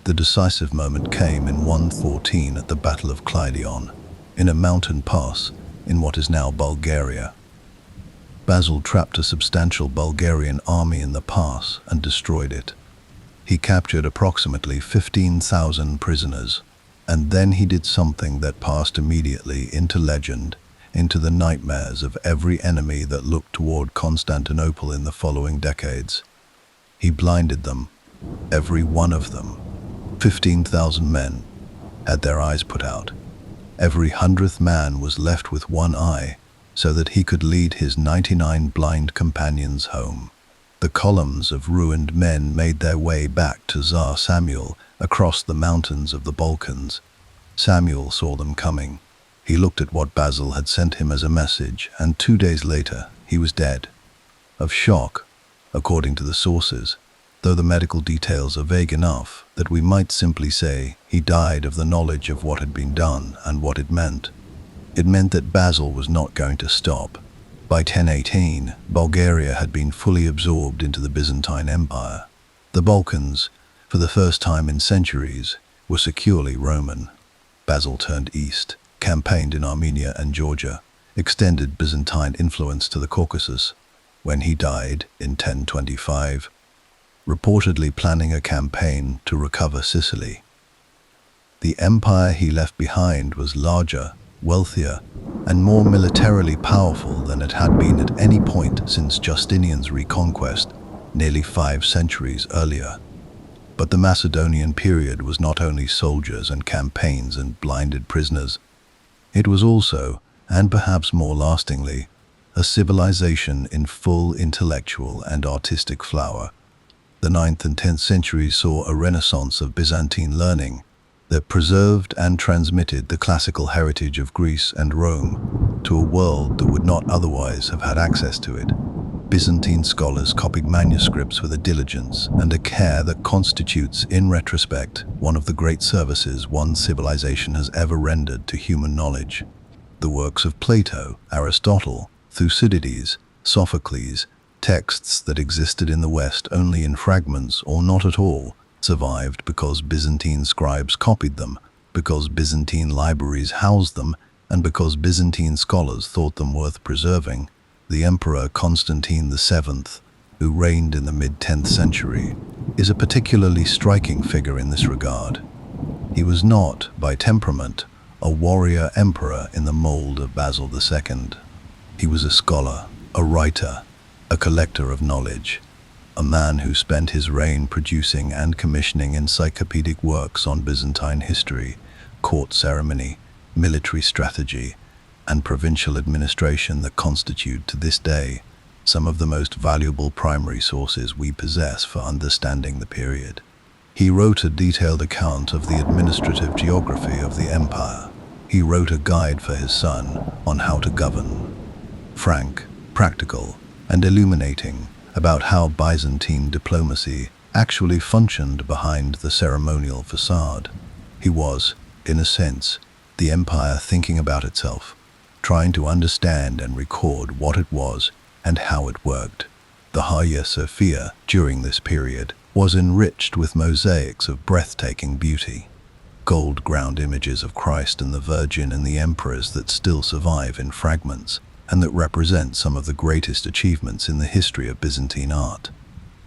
The decisive moment came in 114 at the Battle of Kleidion, in a mountain pass in what is now Bulgaria. Basil trapped a substantial Bulgarian army in the pass and destroyed it. He captured approximately 15,000 prisoners, and then he did something that passed immediately into legend, into the nightmares of every enemy that looked toward Constantinople in the following decades. He blinded them, every one of them. 15,000 men had their eyes put out. Every 100th man was left with one eye, so that he could lead his 99 blind companions home. The columns of ruined men made their way back to Tsar Samuel across the mountains of the Balkans. Samuel saw them coming. He looked at what Basil had sent him as a message, and 2 days later he was dead. Of shock, according to the sources, though the medical details are vague enough that we might simply say he died of the knowledge of what had been done and what it meant. It meant that Basil was not going to stop. By 1018, Bulgaria had been fully absorbed into the Byzantine Empire. The Balkans, for the first time in centuries, were securely Roman. Basil turned east, campaigned in Armenia and Georgia, extended Byzantine influence to the Caucasus, when he died in 1025, reportedly planning a campaign to recover Sicily. The empire he left behind was larger, wealthier, and more militarily powerful than it had been at any point since Justinian's reconquest, nearly 5 centuries earlier. But the Macedonian period was not only soldiers and campaigns and blinded prisoners. It was also, and perhaps more lastingly, a civilization in full intellectual and artistic flower. The 9th and 10th centuries saw a renaissance of Byzantine learning that preserved and transmitted the classical heritage of Greece and Rome to a world that would not otherwise have had access to it. Byzantine scholars copied manuscripts with a diligence and a care that constitutes, in retrospect, one of the great services one civilization has ever rendered to human knowledge. The works of Plato, Aristotle, Thucydides, Sophocles, texts that existed in the West only in fragments or not at all, survived because Byzantine scribes copied them, because Byzantine libraries housed them, and because Byzantine scholars thought them worth preserving. The Emperor Constantine VII, who reigned in the mid-10th century, is a particularly striking figure in this regard. He was not, by temperament, a warrior emperor in the mold of Basil II. He was a scholar, a writer, a collector of knowledge, a man who spent his reign producing and commissioning encyclopedic works on Byzantine history, court ceremony, military strategy, and provincial administration that constitute, to this day, some of the most valuable primary sources we possess for understanding the period. He wrote a detailed account of the administrative geography of the empire. He wrote a guide for his son on how to govern. Frank, practical, and illuminating about how Byzantine diplomacy actually functioned behind the ceremonial facade. He was, in a sense, the empire thinking about itself, trying to understand and record what it was and how it worked. The Hagia Sophia, during this period, was enriched with mosaics of breathtaking beauty. Gold ground images of Christ and the Virgin and the emperors that still survive in fragments, and that represent some of the greatest achievements in the history of Byzantine art.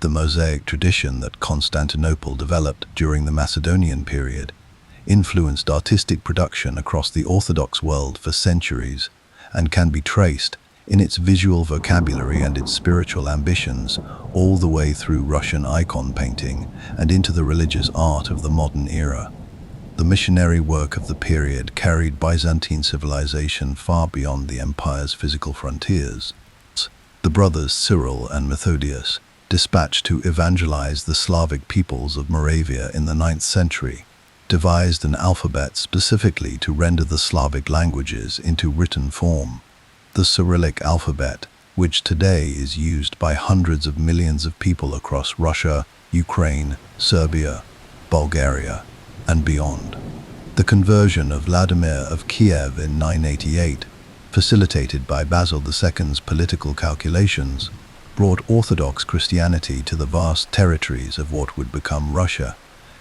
The mosaic tradition that Constantinople developed during the Macedonian period influenced artistic production across the Orthodox world for centuries, and can be traced, in its visual vocabulary and its spiritual ambitions, all the way through Russian icon painting and into the religious art of the modern era. The missionary work of the period carried Byzantine civilization far beyond the empire's physical frontiers. The brothers Cyril and Methodius, dispatched to evangelize the Slavic peoples of Moravia in the 9th century, devised an alphabet specifically to render the Slavic languages into written form. The Cyrillic alphabet, which today is used by hundreds of millions of people across Russia, Ukraine, Serbia, Bulgaria, and beyond. The conversion of Vladimir of Kiev in 988, facilitated by Basil II's political calculations, brought Orthodox Christianity to the vast territories of what would become Russia,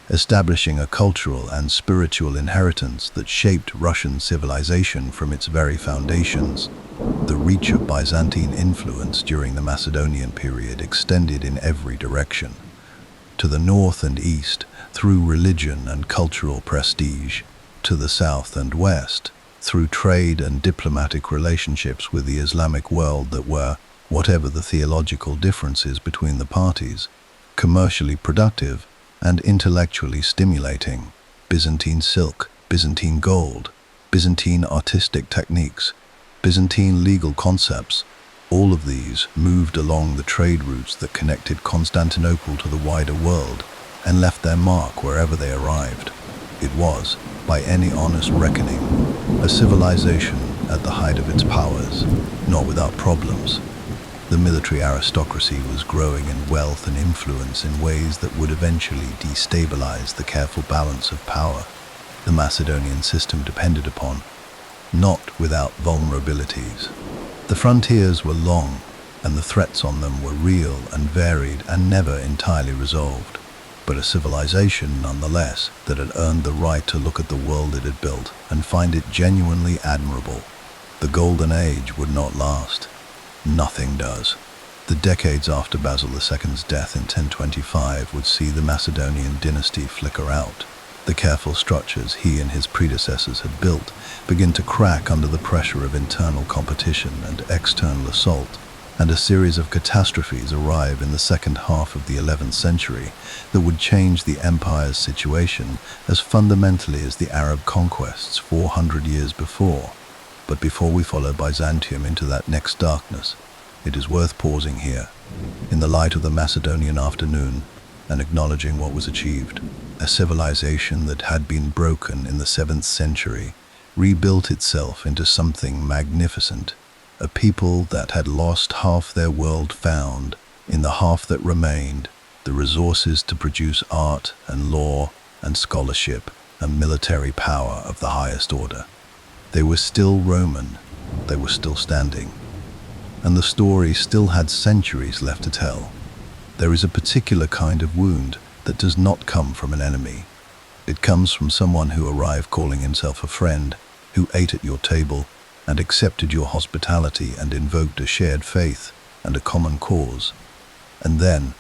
establishing a cultural and spiritual inheritance that shaped Russian civilization from its very foundations. The reach of Byzantine influence during the Macedonian period extended in every direction. To the north and east, through religion and cultural prestige; to the south and west, through trade and diplomatic relationships with the Islamic world that were, whatever the theological differences between the parties, commercially productive and intellectually stimulating. Byzantine silk, Byzantine gold, Byzantine artistic techniques, Byzantine legal concepts, all of these moved along the trade routes that connected Constantinople to the wider world and left their mark wherever they arrived. It was, by any honest reckoning, a civilization at the height of its powers, not without problems. The military aristocracy was growing in wealth and influence in ways that would eventually destabilize the careful balance of power the Macedonian system depended upon, not without vulnerabilities. The frontiers were long, and the threats on them were real and varied and never entirely resolved, but a civilization nonetheless that had earned the right to look at the world it had built and find it genuinely admirable. The Golden Age would not last. Nothing does. The decades after Basil II's death in 1025 would see the Macedonian dynasty flicker out. The careful structures he and his predecessors had built begin to crack under the pressure of internal competition and external assault, and a series of catastrophes arrive in the second half of the 11th century that would change the empire's situation as fundamentally as the Arab conquests 400 years before. But before we follow Byzantium into that next darkness, it is worth pausing here, in the light of the Macedonian afternoon, and acknowledging what was achieved. A civilization that had been broken in the 7th century rebuilt itself into something magnificent a people that had lost half their world found, in the half that remained, the resources to produce art and law and scholarship and military power of the highest order. They were still Roman, they were still standing, and the story still had centuries left to tell. There is a particular kind of wound that does not come from an enemy. It comes from someone who arrived calling himself a friend, who ate at your table and accepted your hospitality and invoked a shared faith and a common cause, and then,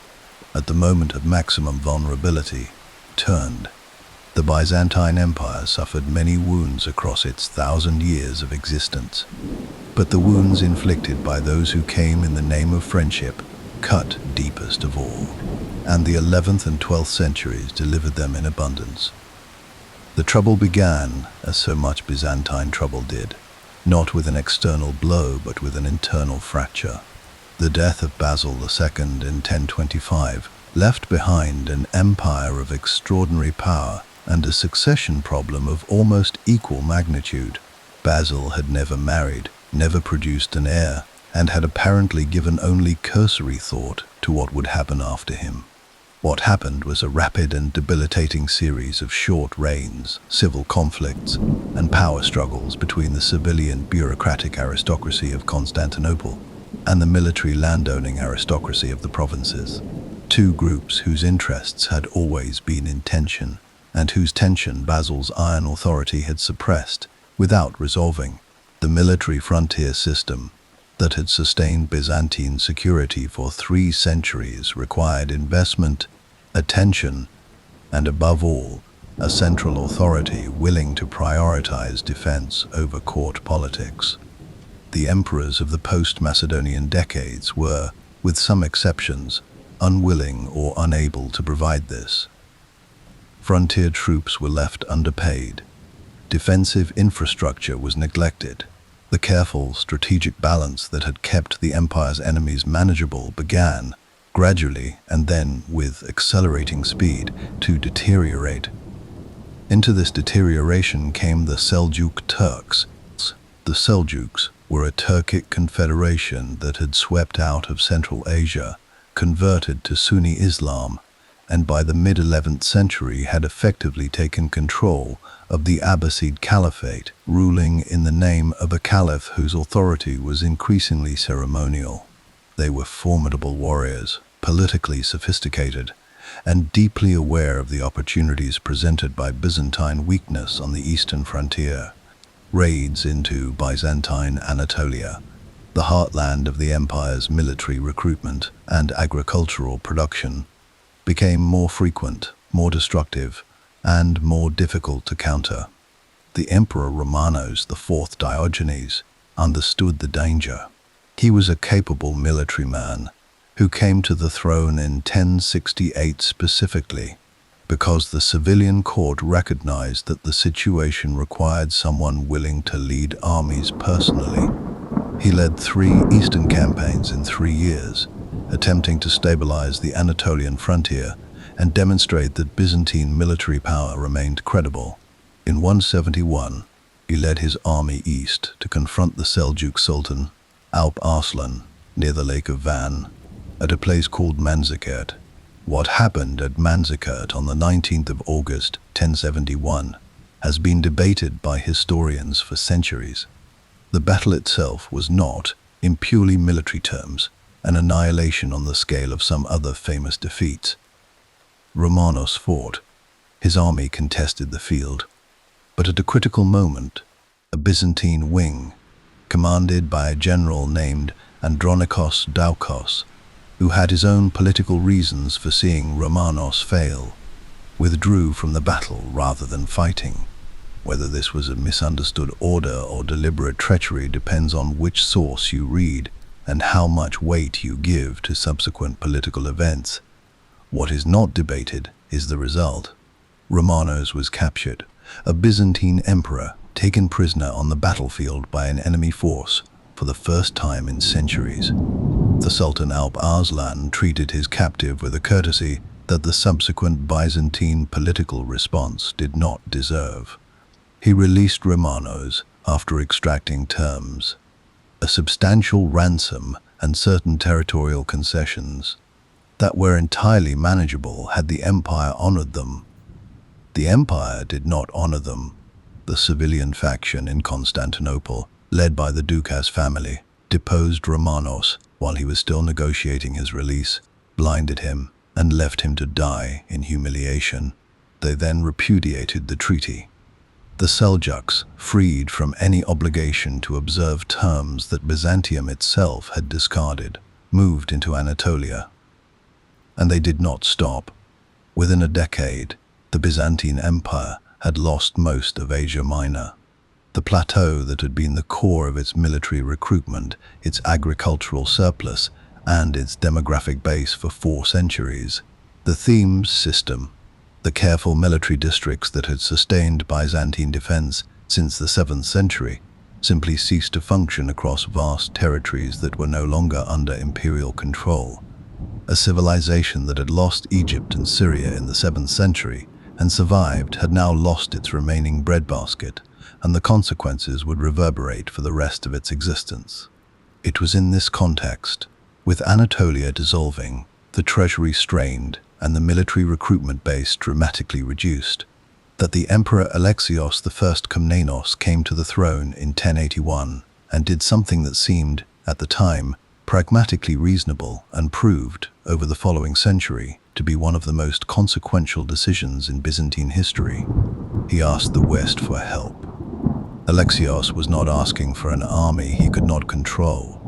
at the moment of maximum vulnerability, turned. The Byzantine Empire suffered many wounds across its 1,000 years of existence, but the wounds inflicted by those who came in the name of friendship cut deepest of all, and the 11th and 12th centuries delivered them in abundance. The trouble began, as so much Byzantine trouble did, not with an external blow but with an internal fracture. The death of Basil II in 1025 left behind an empire of extraordinary power and a succession problem of almost equal magnitude. Basil had never married, never produced an heir, and had apparently given only cursory thought to what would happen after him. What happened was a rapid and debilitating series of short reigns, civil conflicts, and power struggles between the civilian bureaucratic aristocracy of Constantinople and the military landowning aristocracy of the provinces. Two groups whose interests had always been in tension, and whose tension Basil's iron authority had suppressed without resolving. The military frontier system that had sustained Byzantine security for 3 centuries required investment, attention, and above all, a central authority willing to prioritize defense over court politics. The emperors of the post-Macedonian decades were, with some exceptions, unwilling or unable to provide this. Frontier troops were left underpaid. Defensive infrastructure was neglected. The careful, strategic balance that had kept the empire's enemies manageable began, gradually and then with accelerating speed, to deteriorate. Into this deterioration came the Seljuk Turks. The Seljuks were a Turkic confederation that had swept out of Central Asia, converted to Sunni Islam, and by the mid-11th century had effectively taken control of the Abbasid Caliphate, ruling in the name of a caliph whose authority was increasingly ceremonial. They were formidable warriors, politically sophisticated, and deeply aware of the opportunities presented by Byzantine weakness on the eastern frontier. Raids into Byzantine Anatolia, the heartland of the empire's military recruitment and agricultural production, became more frequent, more destructive, and more difficult to counter. The Emperor Romanos IV Diogenes understood the danger. He was a capable military man who came to the throne in 1068 specifically because the civilian court recognized that the situation required someone willing to lead armies personally. He led 3 eastern campaigns in 3 years, attempting to stabilize the Anatolian frontier and demonstrate that Byzantine military power remained credible. In 171, he led his army east to confront the Seljuk Sultan, Alp Arslan, near the Lake of Van, at a place called Manzikert. What happened at Manzikert on the 19th of August, 1071, has been debated by historians for centuries. The battle itself was not, in purely military terms, an annihilation on the scale of some other famous defeats. Romanos fought. His army contested the field. But at a critical moment, a Byzantine wing, commanded by a general named Andronikos Doukas, who had his own political reasons for seeing Romanos fail, withdrew from the battle rather than fighting. Whether this was a misunderstood order or deliberate treachery depends on which source you read and how much weight you give to subsequent political events. What is not debated is the result. Romanos was captured, a Byzantine emperor taken prisoner on the battlefield by an enemy force for the first time in centuries. The Sultan Alp Arslan treated his captive with a courtesy that the subsequent Byzantine political response did not deserve. He released Romanos after extracting terms. a substantial ransom, and certain territorial concessions that were entirely manageable had the empire honored them. The empire did not honor them. The civilian faction in Constantinople, led by the Ducas family, deposed Romanos while he was still negotiating his release, blinded him, and left him to die in humiliation. They then repudiated the treaty. The Seljuks, freed from any obligation to observe terms that Byzantium itself had discarded, moved into Anatolia. And they did not stop. Within a decade, the Byzantine Empire had lost most of Asia Minor. The plateau that had been the core of its military recruitment, its agricultural surplus, and its demographic base for 4 centuries. The Themes system, the careful military districts that had sustained Byzantine defense since the 7th century, simply ceased to function across vast territories that were no longer under imperial control. A civilization that had lost Egypt and Syria in the 7th century and survived had now lost its remaining breadbasket, and the consequences would reverberate for the rest of its existence. It was in this context, with Anatolia dissolving, the treasury strained, and the military recruitment base dramatically reduced, that the Emperor Alexios I Komnenos came to the throne in 1081 and did something that seemed, at the time, pragmatically reasonable and proved, over the following century, to be one of the most consequential decisions in Byzantine history. He asked the West for help. Alexios was not asking for an army he could not control.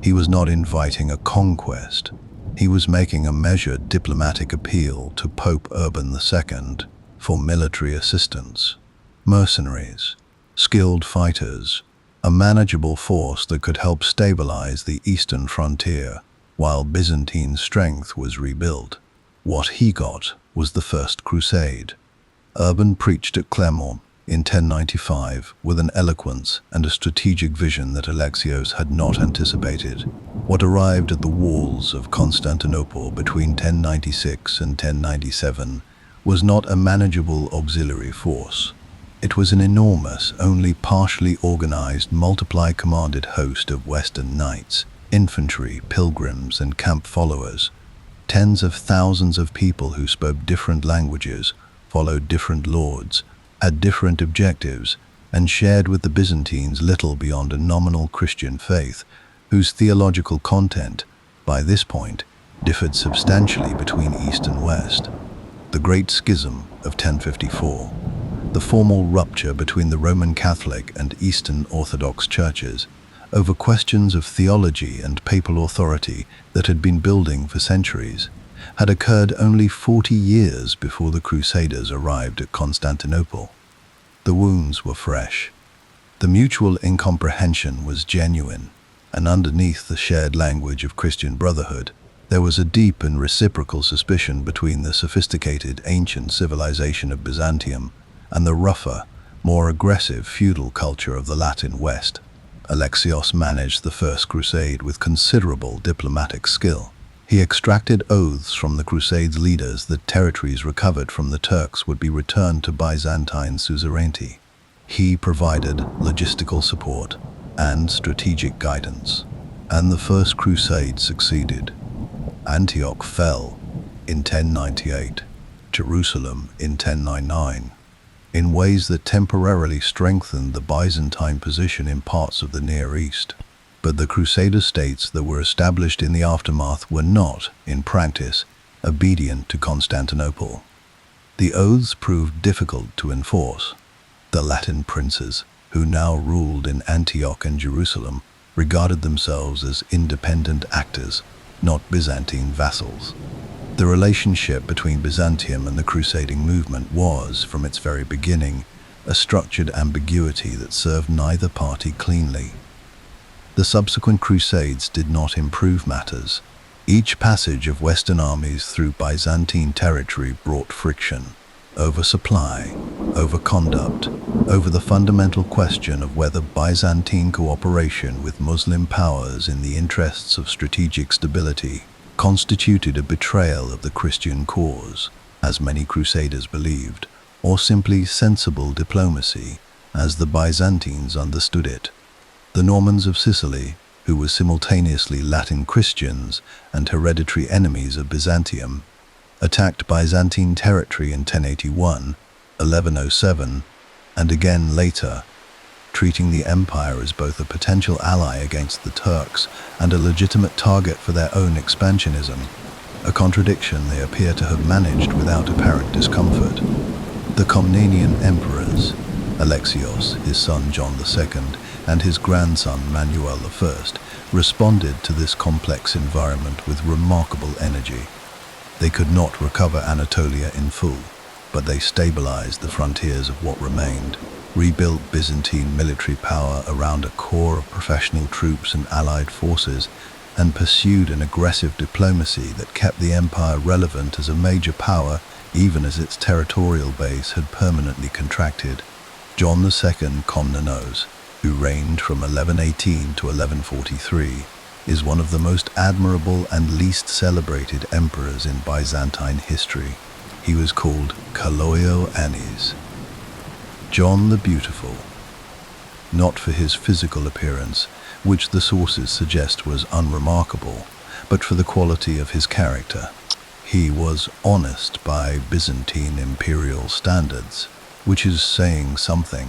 He was not inviting a conquest. He was making a measured diplomatic appeal to Pope Urban II for military assistance, mercenaries, skilled fighters, a manageable force that could help stabilize the eastern frontier while Byzantine strength was rebuilt. What he got was the First Crusade. Urban preached at Clermont in 1095 with an eloquence and a strategic vision that Alexios had not anticipated. What arrived at the walls of Constantinople between 1096 and 1097 was not a manageable auxiliary force. It was an enormous, only partially organized, multiply-commanded host of Western knights, infantry, pilgrims, and camp followers. Tens of thousands of people who spoke different languages, followed different lords, had different objectives, and shared with the Byzantines little beyond a nominal Christian faith, whose theological content, by this point, differed substantially between East and West. The Great Schism of 1054, the formal rupture between the Roman Catholic and Eastern Orthodox churches, over questions of theology and papal authority that had been building for centuries, had occurred only 40 years before the Crusaders arrived at Constantinople. The wounds were fresh. The mutual incomprehension was genuine, and underneath the shared language of Christian brotherhood, there was a deep and reciprocal suspicion between the sophisticated ancient civilization of Byzantium and the rougher, more aggressive feudal culture of the Latin West. Alexios managed the First Crusade with considerable diplomatic skill. He extracted oaths from the Crusade's leaders that territories recovered from the Turks would be returned to Byzantine suzerainty. He provided logistical support and strategic guidance, and the First Crusade succeeded. Antioch fell in 1098, Jerusalem in 1099, in ways that temporarily strengthened the Byzantine position in parts of the Near East. But the Crusader states that were established in the aftermath were not, in practice, obedient to Constantinople. The oaths proved difficult to enforce. The Latin princes, who now ruled in Antioch and Jerusalem, regarded themselves as independent actors, not Byzantine vassals. The relationship between Byzantium and the crusading movement was, from its very beginning, a structured ambiguity that served neither party cleanly. The subsequent crusades did not improve matters. Each passage of Western armies through Byzantine territory brought friction, over supply, over conduct, over the fundamental question of whether Byzantine cooperation with Muslim powers in the interests of strategic stability constituted a betrayal of the Christian cause, as many crusaders believed, or simply sensible diplomacy, as the Byzantines understood it. The Normans of Sicily, who were simultaneously Latin Christians and hereditary enemies of Byzantium, attacked Byzantine territory in 1081, 1107, and again later, treating the empire as both a potential ally against the Turks and a legitimate target for their own expansionism, a contradiction they appear to have managed without apparent discomfort. The Komnenian emperors, Alexios, his son John II, and his grandson Manuel I, responded to this complex environment with remarkable energy. They could not recover Anatolia in full, but they stabilized the frontiers of what remained, rebuilt Byzantine military power around a core of professional troops and allied forces, and pursued an aggressive diplomacy that kept the empire relevant as a major power even as its territorial base had permanently contracted. John II Komnenos, who reigned from 1118 to 1143, is one of the most admirable and least celebrated emperors in Byzantine history. He was called Kaloio Annis, John the Beautiful, not for his physical appearance, which the sources suggest was unremarkable, but for the quality of his character. He was honest by Byzantine imperial standards, which is saying something.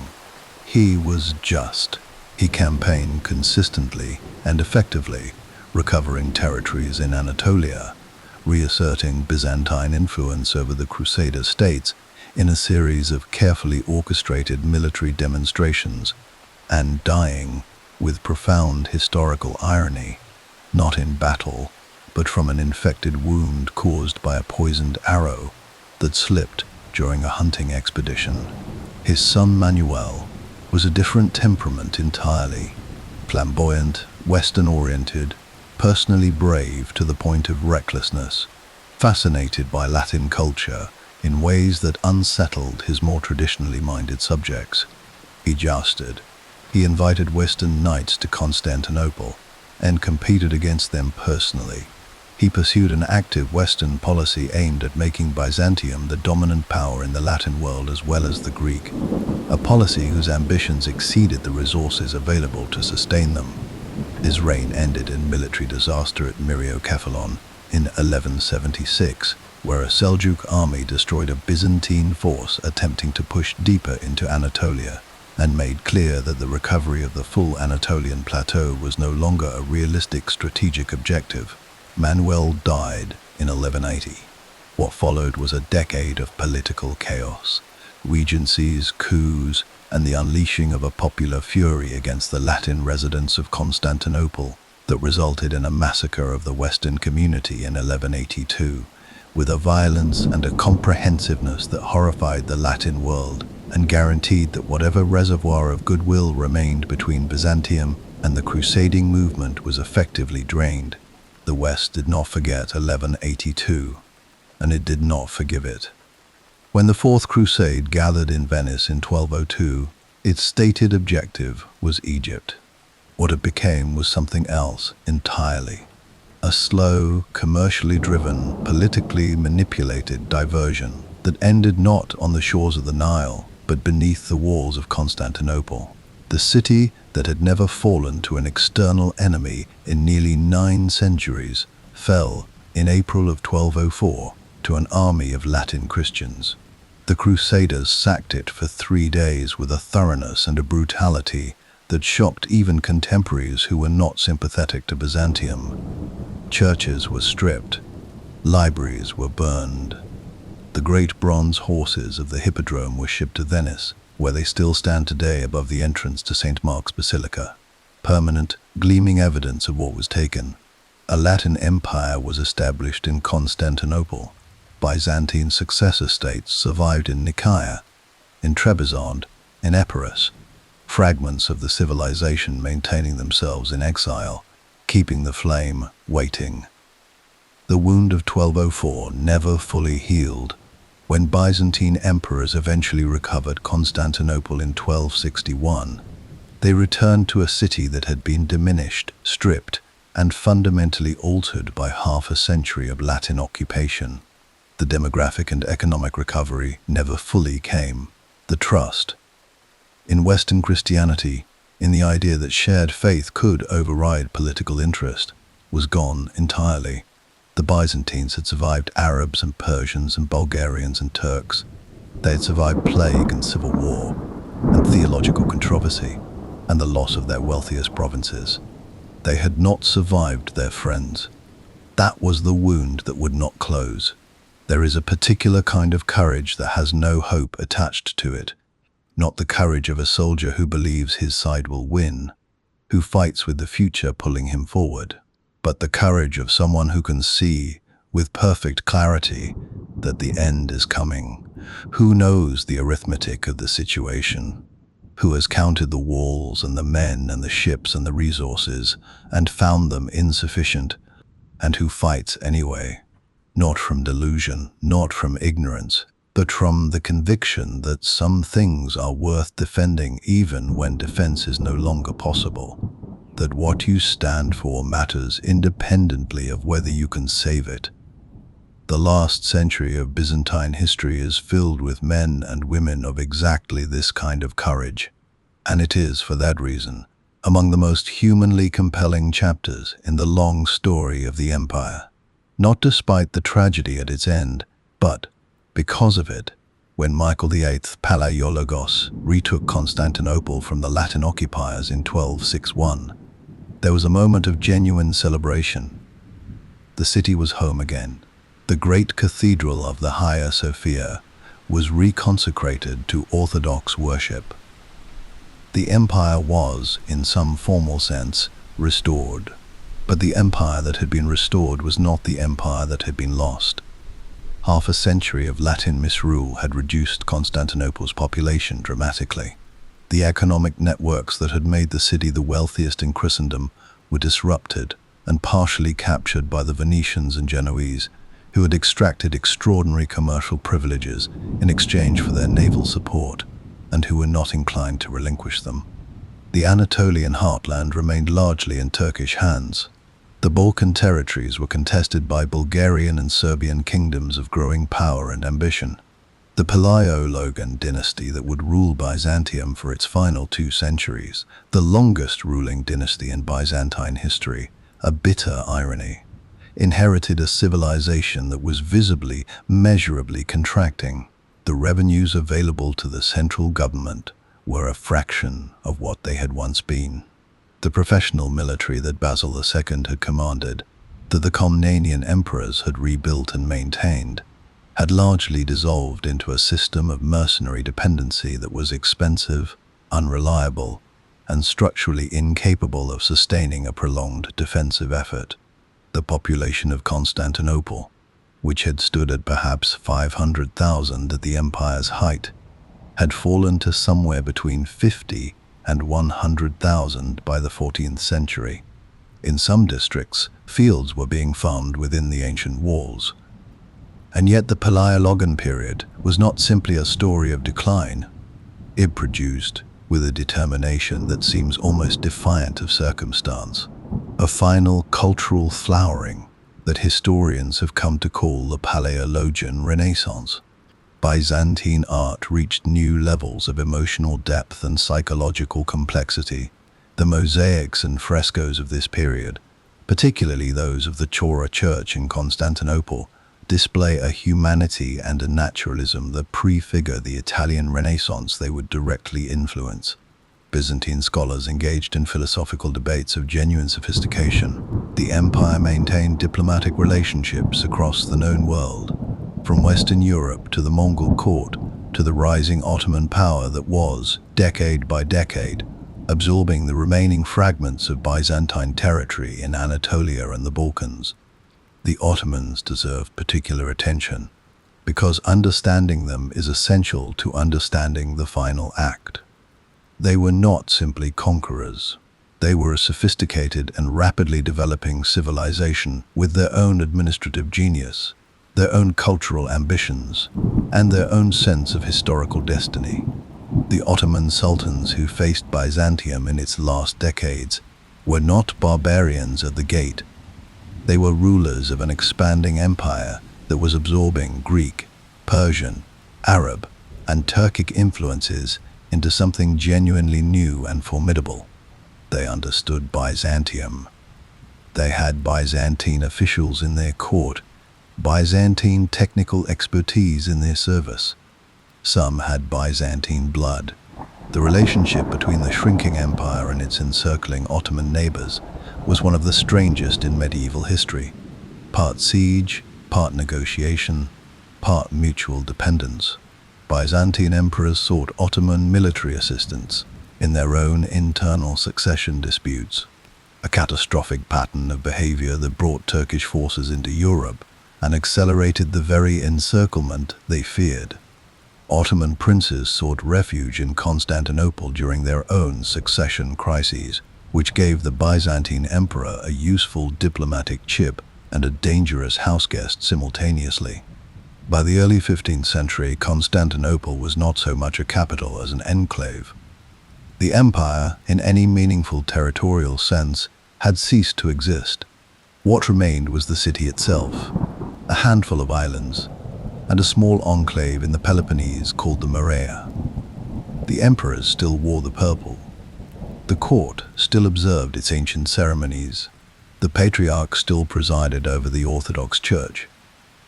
He was just. He campaigned consistently and effectively, recovering territories in Anatolia, reasserting Byzantine influence over the Crusader states in a series of carefully orchestrated military demonstrations, and dying with profound historical irony, not in battle, but from an infected wound caused by a poisoned arrow that slipped during a hunting expedition. His son Manuel was a different temperament entirely, flamboyant, Western-oriented, personally brave to the point of recklessness, fascinated by Latin culture in ways that unsettled his more traditionally minded subjects. He jousted. He invited Western knights to Constantinople and competed against them personally. He pursued an active Western policy aimed at making Byzantium the dominant power in the Latin world as well as the Greek, a policy whose ambitions exceeded the resources available to sustain them. His reign ended in military disaster at Myriokephalon in 1176, where a Seljuk army destroyed a Byzantine force attempting to push deeper into Anatolia, and made clear that the recovery of the full Anatolian plateau was no longer a realistic strategic objective. Manuel died in 1180. What followed was a decade of political chaos, regencies, coups, and the unleashing of a popular fury against the Latin residents of Constantinople that resulted in a massacre of the Western community in 1182, with a violence and a comprehensiveness that horrified the Latin world and guaranteed that whatever reservoir of goodwill remained between Byzantium and the crusading movement was effectively drained. The West did not forget 1182, and it did not forgive it. When the Fourth Crusade gathered in Venice in 1202, its stated objective was Egypt. What it became was something else entirely. A slow, commercially driven, politically manipulated diversion that ended not on the shores of the Nile, but beneath the walls of Constantinople. The city that had never fallen to an external enemy in nearly 9 centuries fell in April of 1204 to an army of Latin Christians. The Crusaders sacked it for 3 days with a thoroughness and a brutality that shocked even contemporaries who were not sympathetic to Byzantium. Churches were stripped, libraries were burned. The great bronze horses of the Hippodrome were shipped to Venice, where they still stand today above the entrance to St. Mark's Basilica, permanent, gleaming evidence of what was taken. A Latin empire was established in Constantinople. Byzantine successor states survived in Nicaea, in Trebizond, in Epirus, fragments of the civilization maintaining themselves in exile, keeping the flame waiting. The wound of 1204 never fully healed. When Byzantine emperors eventually recovered Constantinople in 1261, they returned to a city that had been diminished, stripped, and fundamentally altered by half a century of Latin occupation. The demographic and economic recovery never fully came. The trust in Western Christianity in the idea that shared faith could override political interest, was gone entirely. The Byzantines had survived Arabs and Persians and Bulgarians and Turks. They had survived plague and civil war, and theological controversy, and the loss of their wealthiest provinces. They had not survived their friends. That was the wound that would not close. There is a particular kind of courage that has no hope attached to it. Not the courage of a soldier who believes his side will win, who fights with the future pulling him forward, but the courage of someone who can see with perfect clarity that the end is coming, who knows the arithmetic of the situation, who has counted the walls and the men and the ships and the resources and found them insufficient, and who fights anyway, not from delusion, not from ignorance, but from the conviction that some things are worth defending even when defense is no longer possible, that what you stand for matters independently of whether you can save it. The last century of Byzantine history is filled with men and women of exactly this kind of courage, and it is, for that reason, among the most humanly compelling chapters in the long story of the empire. Not despite the tragedy at its end, but because of it. When Michael VIII Palaiologos retook Constantinople from the Latin occupiers in 1261, there was a moment of genuine celebration. The city was home again. The great cathedral of the Hagia Sophia was reconsecrated to Orthodox worship. The empire was, in some formal sense, restored. But the empire that had been restored was not the empire that had been lost. Half a century of Latin misrule had reduced Constantinople's population dramatically. The economic networks that had made the city the wealthiest in Christendom were disrupted and partially captured by the Venetians and Genoese, who had extracted extraordinary commercial privileges in exchange for their naval support, and who were not inclined to relinquish them. The Anatolian heartland remained largely in Turkish hands. The Balkan territories were contested by Bulgarian and Serbian kingdoms of growing power and ambition. The Palaiologan dynasty that would rule Byzantium for its final 2 centuries, the longest ruling dynasty in Byzantine history, a bitter irony, inherited a civilization that was visibly, measurably contracting. The revenues available to the central government were a fraction of what they had once been. The professional military that Basil II had commanded, that the Komnenian emperors had rebuilt and maintained, had largely dissolved into a system of mercenary dependency that was expensive, unreliable, and structurally incapable of sustaining a prolonged defensive effort. The population of Constantinople, which had stood at perhaps 500,000 at the empire's height, had fallen to somewhere between 50 and 100,000 by the 14th century. In some districts, fields were being farmed within the ancient walls. And yet the Palaiologan period was not simply a story of decline. It produced, with a determination that seems almost defiant of circumstance, a final cultural flowering that historians have come to call the Palaiologan Renaissance. Byzantine art reached new levels of emotional depth and psychological complexity. The mosaics and frescoes of this period, particularly those of the Chora Church in Constantinople, display a humanity and a naturalism that prefigure the Italian Renaissance they would directly influence. Byzantine scholars engaged in philosophical debates of genuine sophistication. The empire maintained diplomatic relationships across the known world, from Western Europe to the Mongol court to the rising Ottoman power that was, decade by decade, absorbing the remaining fragments of Byzantine territory in Anatolia and the Balkans. The Ottomans deserve particular attention, because understanding them is essential to understanding the final act. They were not simply conquerors. They were a sophisticated and rapidly developing civilization with their own administrative genius, their own cultural ambitions, and their own sense of historical destiny. The Ottoman sultans who faced Byzantium in its last decades were not barbarians at the gate. They were rulers of an expanding empire that was absorbing Greek, Persian, Arab, and Turkic influences into something genuinely new and formidable. they understood Byzantium. They had Byzantine officials in their court, Byzantine technical expertise in their service. Some had Byzantine blood. The relationship between the shrinking empire and its encircling Ottoman neighbors was one of the strangest in medieval history. Part siege, part negotiation, part mutual dependence. Byzantine emperors sought Ottoman military assistance in their own internal succession disputes, a catastrophic pattern of behavior that brought Turkish forces into Europe and accelerated the very encirclement they feared. Ottoman princes sought refuge in Constantinople during their own succession crises, which gave the Byzantine emperor a useful diplomatic chip and a dangerous houseguest simultaneously. By the early 15th century, Constantinople was not so much a capital as an enclave. The empire, in any meaningful territorial sense, had ceased to exist. What remained was the city itself, a handful of islands, and a small enclave in the Peloponnese called the Morea. The emperors still wore the purple. The court still observed its ancient ceremonies. The patriarch still presided over the Orthodox Church.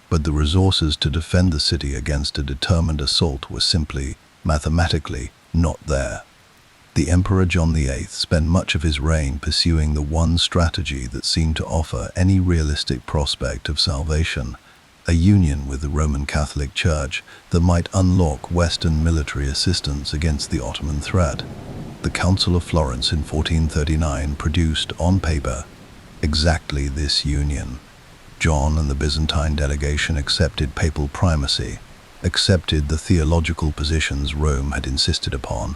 But the resources to defend the city against a determined assault were simply, mathematically, not there. The Emperor John VIII spent much of his reign pursuing the one strategy that seemed to offer any realistic prospect of salvation, a union with the Roman Catholic Church that might unlock Western military assistance against the Ottoman threat. The Council of Florence in 1439 produced, on paper, exactly this union. John and the Byzantine delegation accepted papal primacy, accepted the theological positions Rome had insisted upon,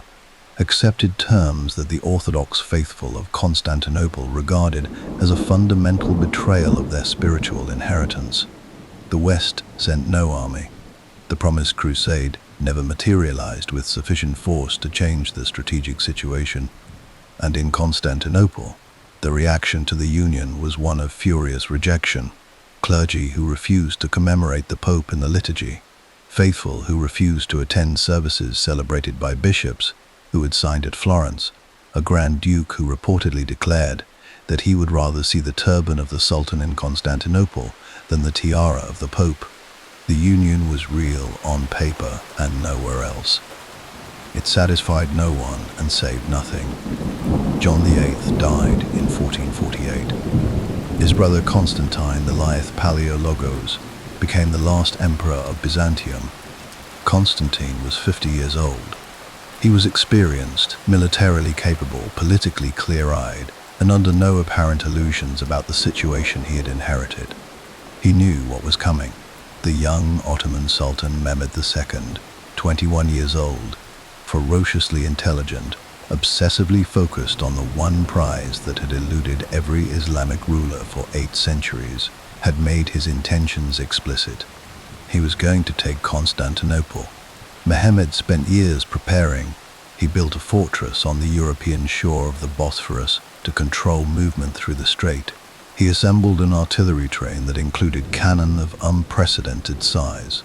accepted terms that the Orthodox faithful of Constantinople regarded as a fundamental betrayal of their spiritual inheritance. The West sent no army. The promised crusade never materialized with sufficient force to change the strategic situation, and in Constantinople, the reaction to the union was one of furious rejection. Clergy who refused to commemorate the Pope in the liturgy, faithful who refused to attend services celebrated by bishops who had signed at Florence, a Grand Duke who reportedly declared that he would rather see the turban of the Sultan in Constantinople than the tiara of the Pope. The union was real on paper and nowhere else. It satisfied no one and saved nothing. John VIII died in 1448. His brother Constantine, the Lithe Palaeologos, became the last emperor of Byzantium. Constantine was 50 years old. He was experienced, militarily capable, politically clear-eyed, and under no apparent illusions about the situation he had inherited. He knew what was coming. The young Ottoman Sultan Mehmed II, 21 years old, ferociously intelligent, obsessively focused on the one prize that had eluded every Islamic ruler for 8 centuries, had made his intentions explicit. He was going to take Constantinople. Mehmed spent years preparing. He built a fortress on the European shore of the Bosphorus to control movement through the strait. He assembled an artillery train that included cannon of unprecedented size.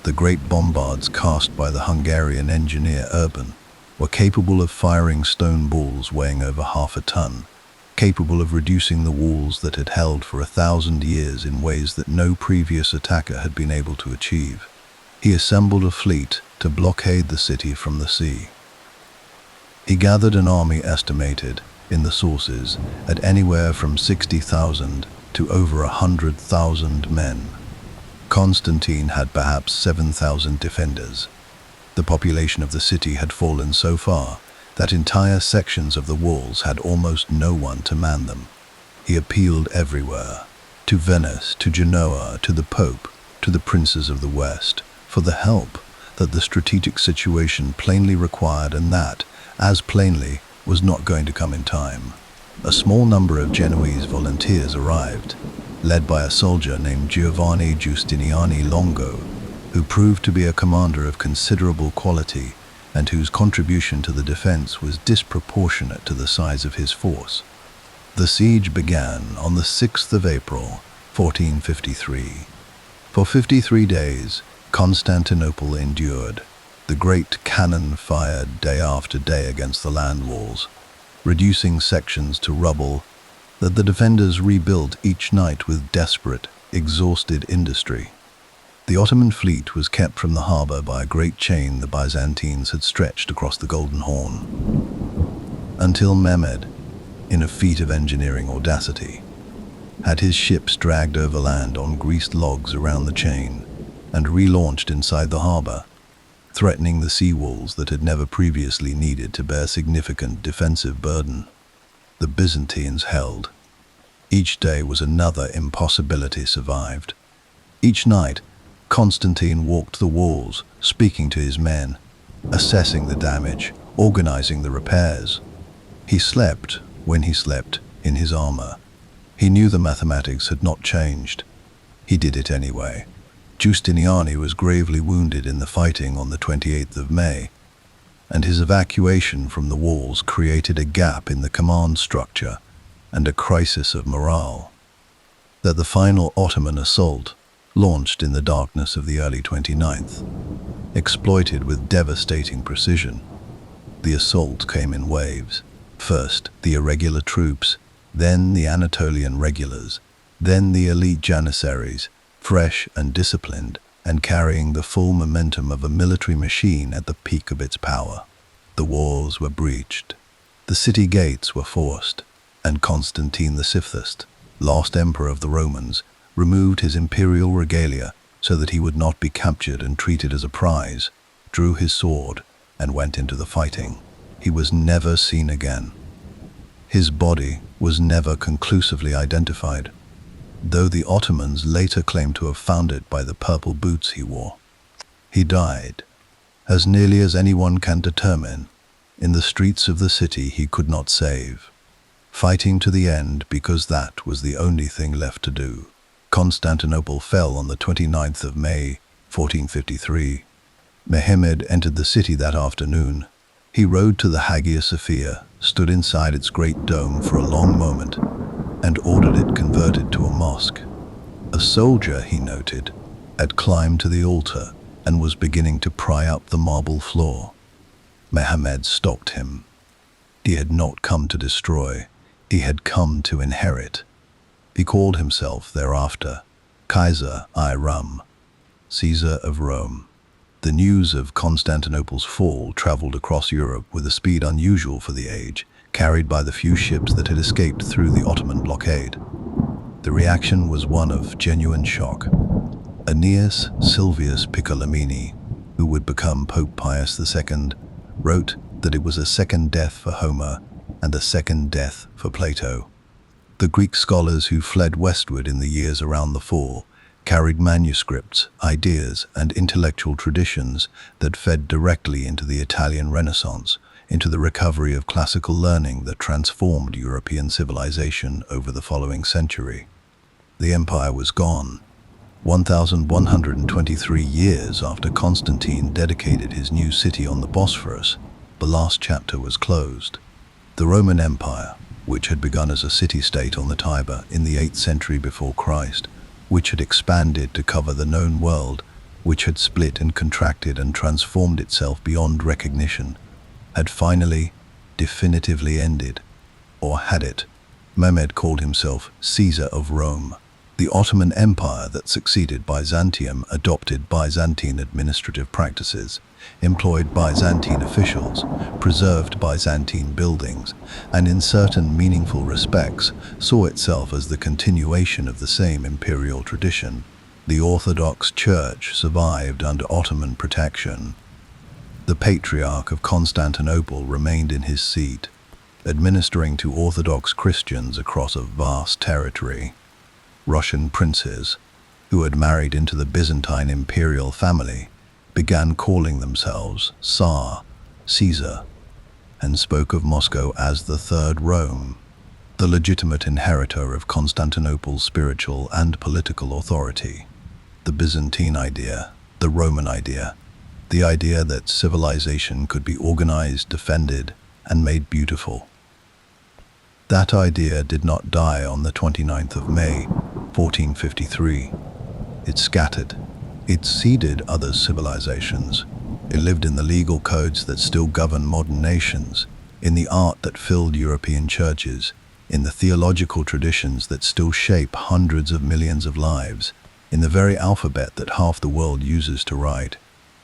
The great bombards cast by the Hungarian engineer Urban were capable of firing stone balls weighing over half a ton, capable of reducing the walls that had held for 1,000 years in ways that no previous attacker had been able to achieve. He assembled a fleet to blockade the city from the sea. He gathered an army estimated, in the sources, at anywhere from 60,000 to over 100,000 men. Constantine had perhaps 7,000 defenders. The population of the city had fallen so far that entire sections of the walls had almost no one to man them. He appealed everywhere, to Venice, to Genoa, to the Pope, to the princes of the West, for the help that the strategic situation plainly required and that, as plainly, was not going to come in time. A small number of Genoese volunteers arrived, led by a soldier named Giovanni Giustiniani Longo, who proved to be a commander of considerable quality and whose contribution to the defense was disproportionate to the size of his force. The siege began on the 6th of April, 1453. For 53 days, Constantinople endured. The great cannon fired day after day against the land walls, reducing sections to rubble that the defenders rebuilt each night with desperate, exhausted industry. The Ottoman fleet was kept from the harbor by a great chain the Byzantines had stretched across the Golden Horn, until Mehmed, in a feat of engineering audacity, had his ships dragged overland on greased logs around the chain and relaunched inside the harbor, threatening the sea walls that had never previously needed to bear significant defensive burden. The Byzantines held. Each day was another impossibility survived. Each night, Constantine walked the walls, speaking to his men, assessing the damage, organizing the repairs. He slept, when he slept, in his armor. He knew the mathematics had not changed. He did it anyway. Giustiniani was gravely wounded in the fighting on the 28th of May, and his evacuation from the walls created a gap in the command structure and a crisis of morale. That the final Ottoman assault, launched in the darkness of the early 29th, exploited with devastating precision. The assault came in waves. First, the irregular troops, then the Anatolian regulars, then the elite janissaries, fresh and disciplined, and carrying the full momentum of a military machine at the peak of its power. The walls were breached. The city gates were forced, and Constantine V, last emperor of the Romans, removed his imperial regalia so that he would not be captured and treated as a prize, drew his sword, and went into the fighting. He was never seen again. His body was never conclusively identified, though the Ottomans later claimed to have found it by the purple boots he wore. He died, as nearly as anyone can determine, in the streets of the city he could not save, fighting to the end because that was the only thing left to do. Constantinople fell on the 29th of May, 1453. Mehmed entered the city that afternoon. He rode to the Hagia Sophia, stood inside its great dome for a long moment, and ordered it converted to a mosque. A soldier, he noted, had climbed to the altar and was beginning to pry up the marble floor. Mehmed stopped him. He had not come to destroy, he had come to inherit. He called himself thereafter Kaiser I Rum, Caesar of Rome. The news of Constantinople's fall traveled across Europe with a speed unusual for the age, carried by the few ships that had escaped through the Ottoman blockade. The reaction was one of genuine shock. Aeneas Silvius Piccolomini, who would become Pope Pius II, wrote that it was a second death for Homer and a second death for Plato. The Greek scholars who fled westward in the years around the fall carried manuscripts, ideas, and intellectual traditions that fed directly into the Italian Renaissance, into the recovery of classical learning that transformed European civilization over the following century. The empire was gone. 1,123 years after Constantine dedicated his new city on the Bosphorus, the last chapter was closed. The Roman Empire, which had begun as a city-state on the Tiber in the 8th century before Christ, which had expanded to cover the known world, which had split and contracted and transformed itself beyond recognition, had finally, definitively ended. Or had it? Mehmed called himself Caesar of Rome. The Ottoman Empire that succeeded Byzantium adopted Byzantine administrative practices, employed Byzantine officials, preserved Byzantine buildings, and in certain meaningful respects saw itself as the continuation of the same imperial tradition. The Orthodox Church survived under Ottoman protection. The Patriarch of Constantinople remained in his seat, administering to Orthodox Christians across a vast territory. Russian princes, who had married into the Byzantine imperial family, began calling themselves Tsar, Caesar, and spoke of Moscow as the Third Rome, the legitimate inheritor of Constantinople's spiritual and political authority. The Byzantine idea, the Roman idea, the idea that civilization could be organized, defended, and made beautiful. That idea did not die on the 29th of May, 1453. It scattered. It seeded other civilizations. It lived in the legal codes that still govern modern nations. in the art that filled European churches, in the theological traditions that still shape hundreds of millions of lives, in the very alphabet that half the world uses to write.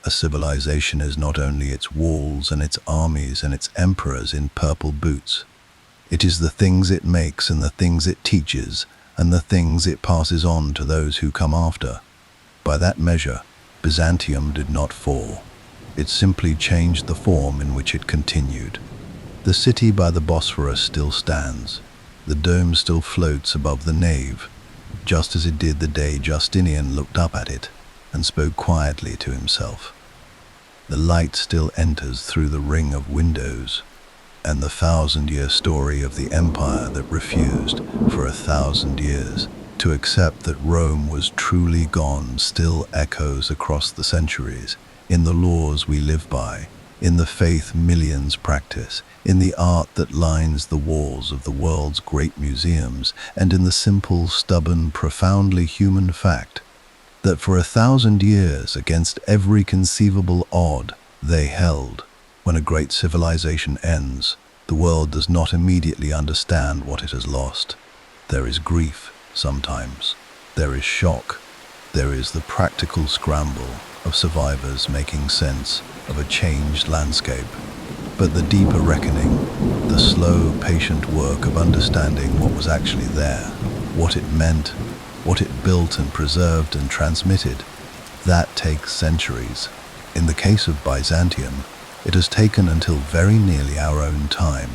A civilization is not only its walls and its armies and its emperors in purple boots. It is the things it makes and the things it teaches and the things it passes on to those who come after. By that measure, Byzantium did not fall. It simply changed the form in which it continued. The city by the Bosphorus still stands. The dome still floats above the nave, just as it did the day Justinian looked up at it and spoke quietly to himself. The light still enters through the ring of windows, and the 1,000-year story of the empire that refused, for 1,000 years, to accept that Rome was truly gone still echoes across the centuries, in the laws we live by, in the faith millions practice, in the art that lines the walls of the world's great museums, and in the simple, stubborn, profoundly human fact that for 1,000 years, against every conceivable odd, they held. When a great civilization ends, the world does not immediately understand what it has lost. There is grief, sometimes. There is shock. There is the practical scramble of survivors making sense of a changed landscape. But the deeper reckoning, the slow, patient work of understanding what was actually there, what it meant, what it built and preserved and transmitted, that takes centuries. In the case of Byzantium, it has taken until very nearly our own time.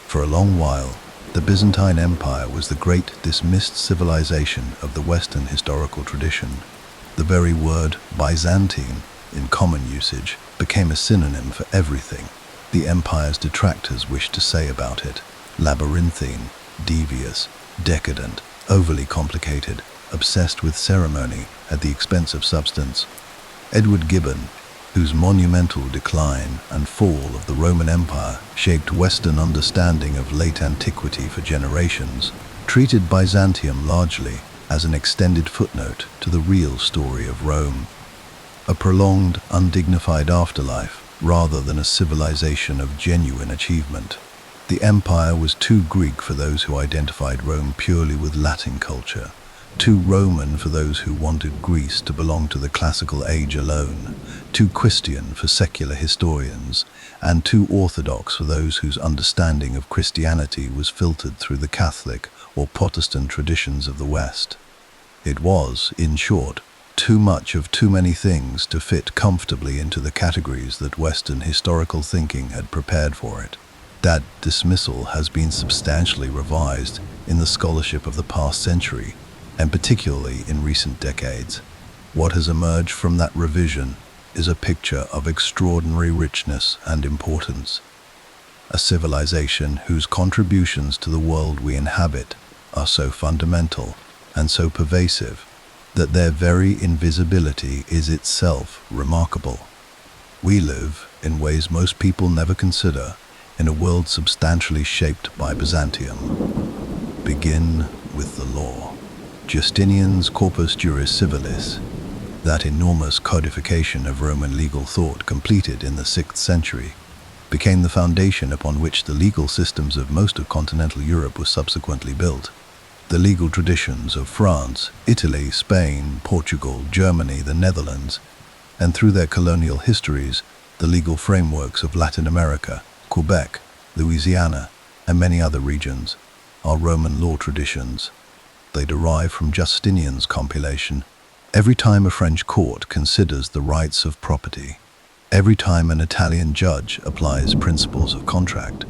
For a long while, the Byzantine Empire was the great dismissed civilization of the Western historical tradition. The very word Byzantine, in common usage, became a synonym for everything the empire's detractors wished to say about it: labyrinthine, devious, decadent, overly complicated, obsessed with ceremony at the expense of substance. Edward Gibbon, whose monumental decline and fall of the Roman Empire shaped Western understanding of late antiquity for generations, treated Byzantium largely as an extended footnote to the real story of Rome, a prolonged, undignified afterlife rather than a civilization of genuine achievement. The empire was too Greek for those who identified Rome purely with Latin culture, too Roman for those who wanted Greece to belong to the classical age alone, too Christian for secular historians, and too orthodox for those whose understanding of Christianity was filtered through the Catholic or Protestant traditions of the West. It was, in short, too much of too many things to fit comfortably into the categories that Western historical thinking had prepared for it. That dismissal has been substantially revised in the scholarship of the past century, and particularly in recent decades. What has emerged from that revision is a picture of extraordinary richness and importance. A civilization whose contributions to the world we inhabit are so fundamental and so pervasive that their very invisibility is itself remarkable. We live, in ways most people never consider, in a world substantially shaped by Byzantium. Begin with the law. Justinian's Corpus Juris Civilis, that enormous codification of Roman legal thought completed in the 6th century, became the foundation upon which the legal systems of most of continental Europe were subsequently built. The legal traditions of France, Italy, Spain, Portugal, Germany, the Netherlands, and through their colonial histories, the legal frameworks of Latin America, Quebec, Louisiana, and many other regions, are Roman law traditions. They derive from Justinian's compilation. Every time a French court considers the rights of property, every time an Italian judge applies principles of contract,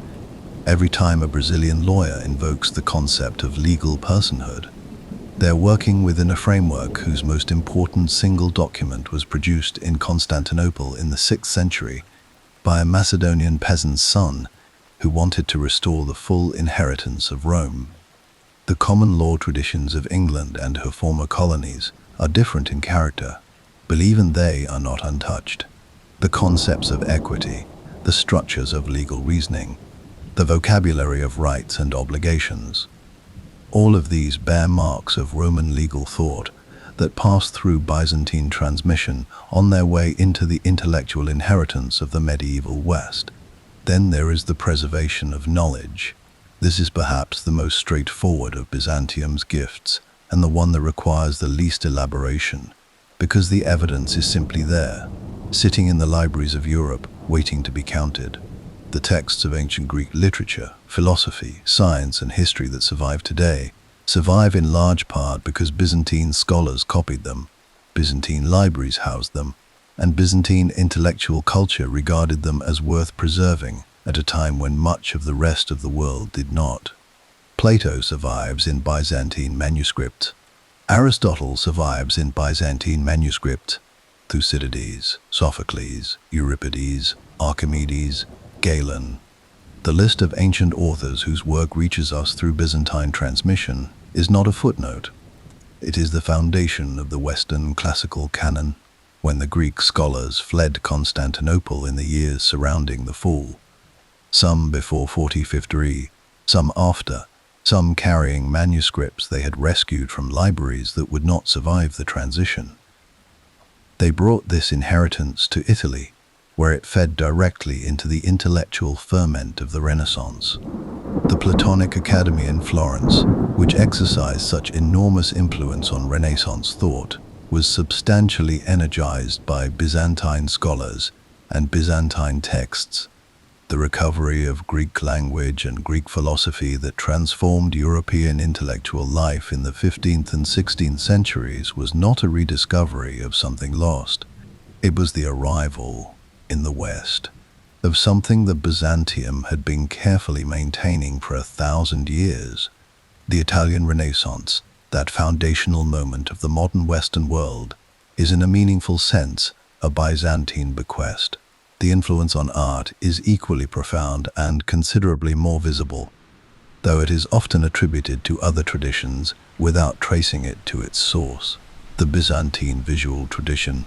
every time a Brazilian lawyer invokes the concept of legal personhood, they're working within a framework whose most important single document was produced in Constantinople in the 6th century by a Macedonian peasant's son who wanted to restore the full inheritance of Rome. The common law traditions of England and her former colonies are different in character, but even they are not untouched. The concepts of equity, the structures of legal reasoning, the vocabulary of rights and obligations, all of these bear marks of Roman legal thought that passed through Byzantine transmission on their way into the intellectual inheritance of the medieval West. Then there is the preservation of knowledge. This is perhaps the most straightforward of Byzantium's gifts, and the one that requires the least elaboration, because the evidence is simply there, sitting in the libraries of Europe, waiting to be counted. The texts of ancient Greek literature, philosophy, science, and history that survive today survive in large part because Byzantine scholars copied them, Byzantine libraries housed them, and Byzantine intellectual culture regarded them as worth preserving at a time when much of the rest of the world did not. Plato survives in Byzantine manuscript. Aristotle survives in Byzantine manuscript. Thucydides, Sophocles, Euripides, Archimedes, Galen. The list of ancient authors whose work reaches us through Byzantine transmission is not a footnote. It is the foundation of the Western classical canon. When the Greek scholars fled Constantinople in the years surrounding the fall, some before 4053, some after, some carrying manuscripts they had rescued from libraries that would not survive the transition. They brought this inheritance to Italy, where it fed directly into the intellectual ferment of the Renaissance. The Platonic Academy in Florence, which exercised such enormous influence on Renaissance thought, was substantially energized by Byzantine scholars and Byzantine texts. The recovery of Greek language and Greek philosophy that transformed European intellectual life in the 15th and 16th centuries was not a rediscovery of something lost. It was the arrival, in the West, of something that Byzantium had been carefully maintaining for 1,000 years. The Italian Renaissance, that foundational moment of the modern Western world, is in a meaningful sense a Byzantine bequest. The influence on art is equally profound and considerably more visible, though it is often attributed to other traditions without tracing it to its source. The Byzantine visual tradition,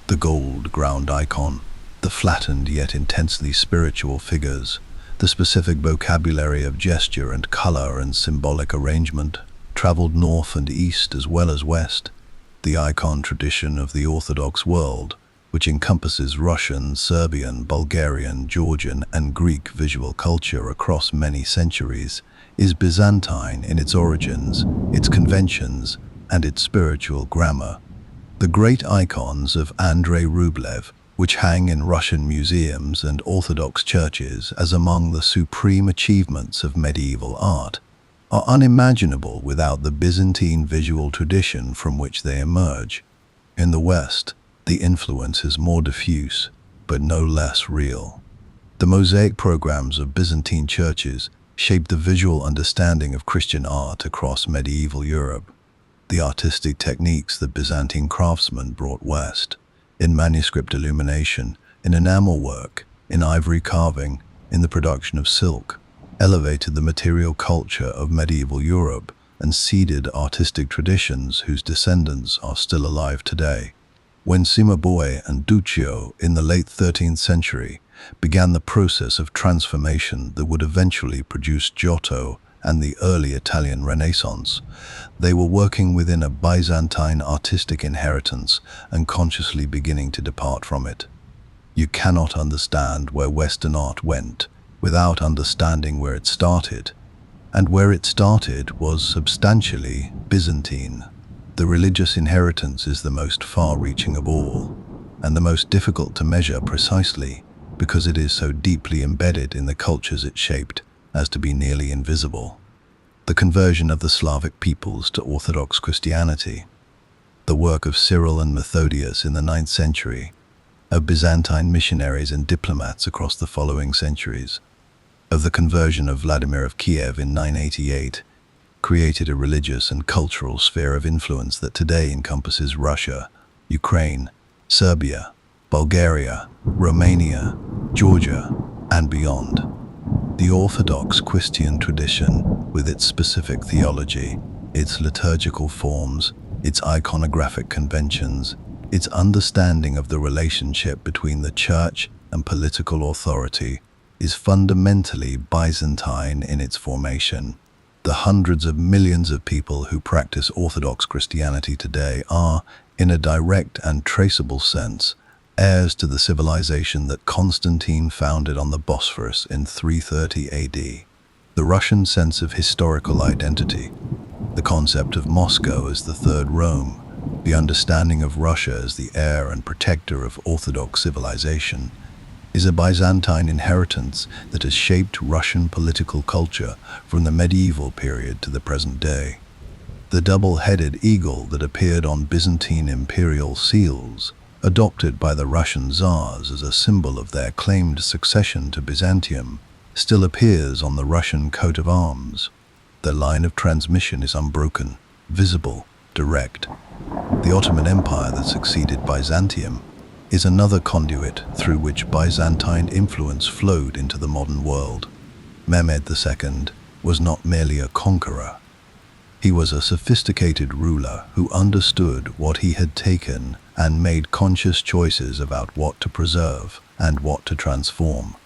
the gold ground icon, the flattened yet intensely spiritual figures, the specific vocabulary of gesture and color and symbolic arrangement, traveled north and east as well as west. The icon tradition of the Orthodox world, which encompasses Russian, Serbian, Bulgarian, Georgian, and Greek visual culture across many centuries, is Byzantine in its origins, its conventions, and its spiritual grammar. The great icons of Andrei Rublev, which hang in Russian museums and Orthodox churches as among the supreme achievements of medieval art, are unimaginable without the Byzantine visual tradition from which they emerge. In the West, the influence is more diffuse, but no less real. The mosaic programs of Byzantine churches shaped the visual understanding of Christian art across medieval Europe. The artistic techniques that Byzantine craftsmen brought west, in manuscript illumination, in enamel work, in ivory carving, in the production of silk, elevated the material culture of medieval Europe and seeded artistic traditions whose descendants are still alive today. When Cimabue and Duccio in the late 13th century began the process of transformation that would eventually produce Giotto and the early Italian Renaissance, they were working within a Byzantine artistic inheritance and consciously beginning to depart from it. You cannot understand where Western art went without understanding where it started, and where it started was substantially Byzantine. The religious inheritance is the most far-reaching of all, and the most difficult to measure precisely because it is so deeply embedded in the cultures it shaped as to be nearly invisible. The conversion of the Slavic peoples to Orthodox Christianity, the work of Cyril and Methodius in the 9th century, of Byzantine missionaries and diplomats across the following centuries, of the conversion of Vladimir of Kiev in 988, created a religious and cultural sphere of influence that today encompasses Russia, Ukraine, Serbia, Bulgaria, Romania, Georgia, and beyond. The Orthodox Christian tradition, with its specific theology, its liturgical forms, its iconographic conventions, its understanding of the relationship between the church and political authority, is fundamentally Byzantine in its formation. The hundreds of millions of people who practice Orthodox Christianity today are, in a direct and traceable sense, heirs to the civilization that Constantine founded on the Bosphorus in 330 AD. The Russian sense of historical identity, the concept of Moscow as the Third Rome, the understanding of Russia as the heir and protector of Orthodox civilization, is a Byzantine inheritance that has shaped Russian political culture from the medieval period to the present day. The double-headed eagle that appeared on Byzantine imperial seals, adopted by the Russian Tsars as a symbol of their claimed succession to Byzantium, still appears on the Russian coat of arms. Their line of transmission is unbroken, visible, direct. The Ottoman Empire that succeeded Byzantium is another conduit through which Byzantine influence flowed into the modern world. Mehmed II was not merely a conqueror. He was a sophisticated ruler who understood what he had taken and made conscious choices about what to preserve and what to transform.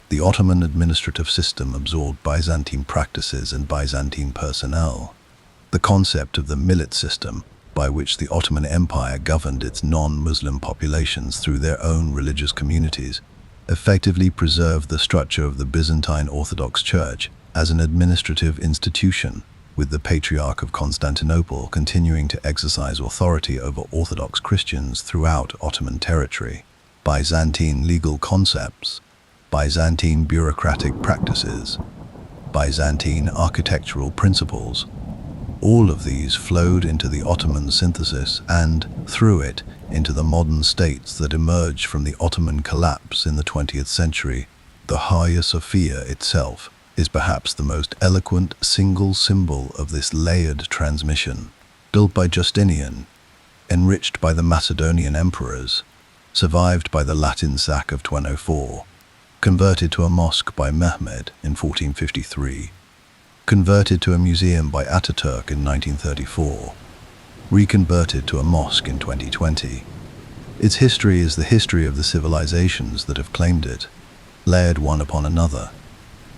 The Ottoman administrative system absorbed Byzantine practices and Byzantine personnel. The concept of the millet system, by which the Ottoman Empire governed its non-Muslim populations through their own religious communities, effectively preserved the structure of the Byzantine Orthodox Church as an administrative institution, with the Patriarch of Constantinople continuing to exercise authority over Orthodox Christians throughout Ottoman territory. Byzantine legal concepts, Byzantine bureaucratic practices, Byzantine architectural principles, all of these flowed into the Ottoman synthesis and, through it, into the modern states that emerged from the Ottoman collapse in the 20th century. The Hagia Sophia itself is perhaps the most eloquent single symbol of this layered transmission. Built by Justinian, enriched by the Macedonian emperors, survived by the Latin sack of 1204, converted to a mosque by Mehmed in 1453, converted to a museum by Ataturk in 1934, reconverted to a mosque in 2020. Its history is the history of the civilizations that have claimed it, layered one upon another,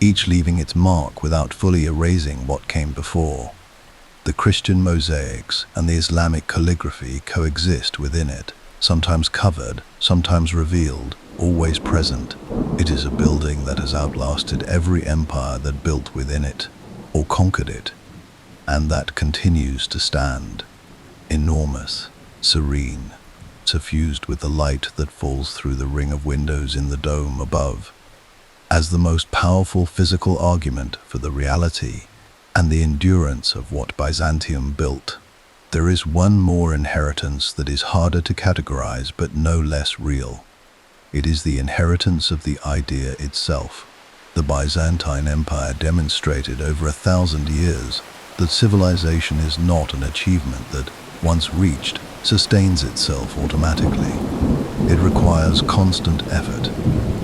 each leaving its mark without fully erasing what came before. The Christian mosaics and the Islamic calligraphy coexist within it, sometimes covered, sometimes revealed, always present. It is a building that has outlasted every empire that built within it, or conquered it, and that continues to stand, enormous, serene, suffused with the light that falls through the ring of windows in the dome above, as the most powerful physical argument for the reality and the endurance of what Byzantium built. There is one more inheritance that is harder to categorize but no less real. It is the inheritance of the idea itself. The Byzantine Empire demonstrated over 1,000 years that civilization is not an achievement that, once reached, sustains itself automatically. It requires constant effort.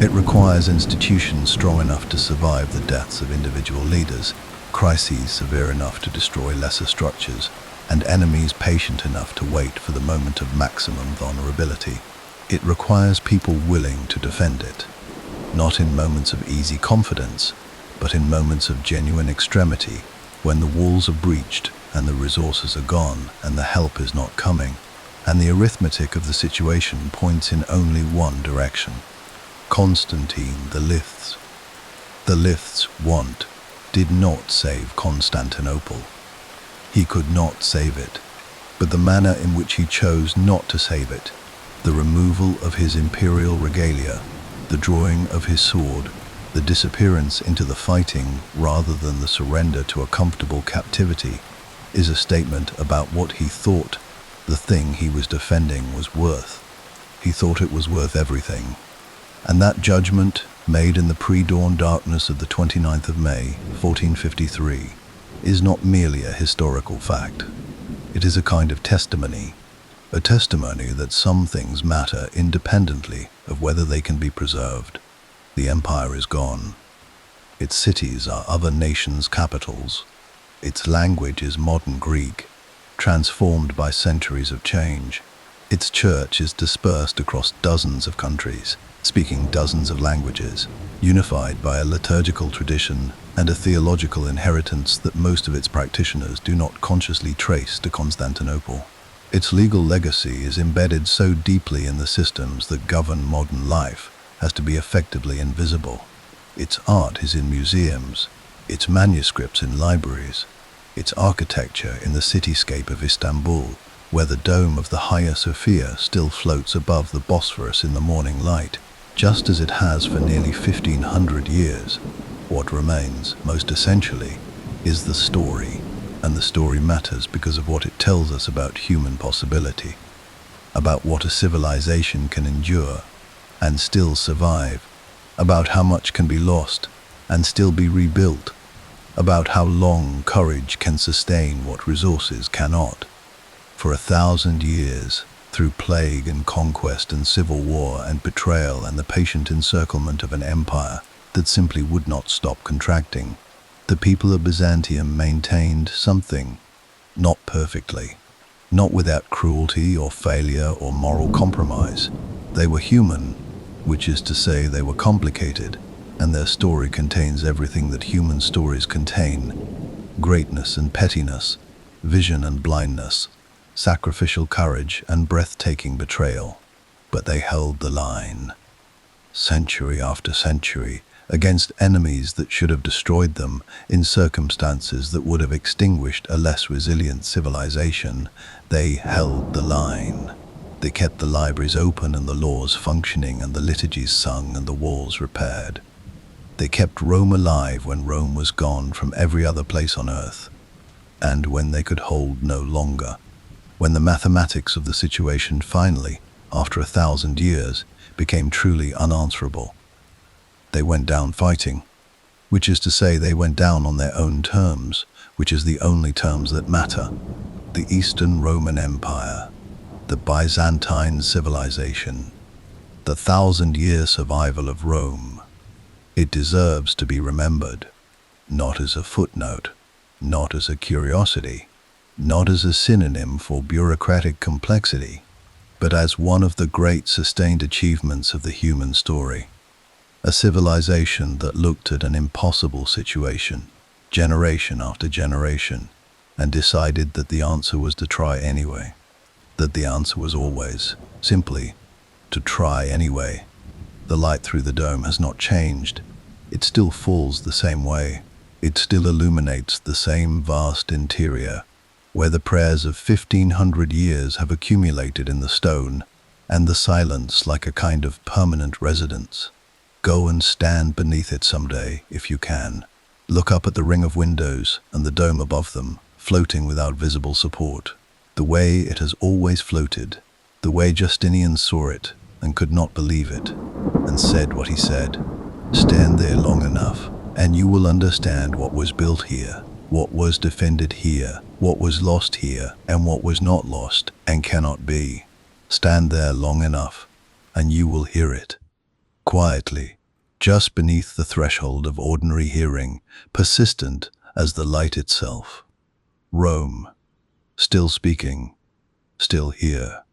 It requires institutions strong enough to survive the deaths of individual leaders, crises severe enough to destroy lesser structures, and enemies patient enough to wait for the moment of maximum vulnerability. It requires people willing to defend it, not in moments of easy confidence, but in moments of genuine extremity, when the walls are breached and the resources are gone and the help is not coming, and the arithmetic of the situation points in only one direction. Constantine the Lith's. The Lith's want did not save Constantinople. He could not save it, but the manner in which he chose not to save it, the removal of his imperial regalia, the drawing of his sword, the disappearance into the fighting rather than the surrender to a comfortable captivity, is a statement about what he thought the thing he was defending was worth. He thought it was worth everything. And that judgment, made in the pre-dawn darkness of the 29th of May, 1453, is not merely a historical fact. It is a kind of testimony, a testimony that some things matter independently of whether they can be preserved. The empire is gone. Its cities are other nations' capitals. Its language is modern Greek, transformed by centuries of change. Its church is dispersed across dozens of countries, speaking dozens of languages, unified by a liturgical tradition and a theological inheritance that most of its practitioners do not consciously trace to Constantinople. Its legal legacy is embedded so deeply in the systems that govern modern life as to be effectively invisible. Its art is in museums, its manuscripts in libraries, its architecture in the cityscape of Istanbul, where the dome of the Hagia Sophia still floats above the Bosphorus in the morning light, just as it has for nearly 1500 years. What remains, most essentially, is the story, and the story matters because of what it tells us about human possibility, about what a civilization can endure and still survive, about how much can be lost and still be rebuilt, about how long courage can sustain what resources cannot. For 1,000 years, through plague and conquest and civil war and betrayal and the patient encirclement of an empire that simply would not stop contracting, the people of Byzantium maintained something, not perfectly, not without cruelty or failure or moral compromise. They were human, which is to say they were complicated, and their story contains everything that human stories contain: greatness and pettiness, vision and blindness, sacrificial courage and breathtaking betrayal. But they held the line, century after century, against enemies that should have destroyed them, in circumstances that would have extinguished a less resilient civilization. They held the line. They kept the libraries open and the laws functioning and the liturgies sung and the walls repaired. They kept Rome alive when Rome was gone from every other place on earth, and when they could hold no longer, when the mathematics of the situation finally, after 1,000 years, became truly unanswerable. They went down fighting, which is to say they went down on their own terms, which is the only terms that matter. The Eastern Roman Empire, the Byzantine civilization, the 1,000-year survival of Rome. It deserves to be remembered, not as a footnote, not as a curiosity, not as a synonym for bureaucratic complexity, but as one of the great sustained achievements of the human story. A civilization that looked at an impossible situation, generation after generation, and decided that the answer was to try anyway. That the answer was always, simply, to try anyway. The light through the dome has not changed. It still falls the same way. It still illuminates the same vast interior, where the prayers of 1,500 years have accumulated in the stone, and the silence like a kind of permanent residence. Go and stand beneath it someday, if you can. Look up at the ring of windows and the dome above them, floating without visible support, the way it has always floated, the way Justinian saw it and could not believe it, and said what he said. Stand there long enough, and you will understand what was built here, what was defended here, what was lost here, and what was not lost and cannot be. Stand there long enough, and you will hear it. Quietly, just beneath the threshold of ordinary hearing, persistent as the light itself. Rome, still speaking, still here.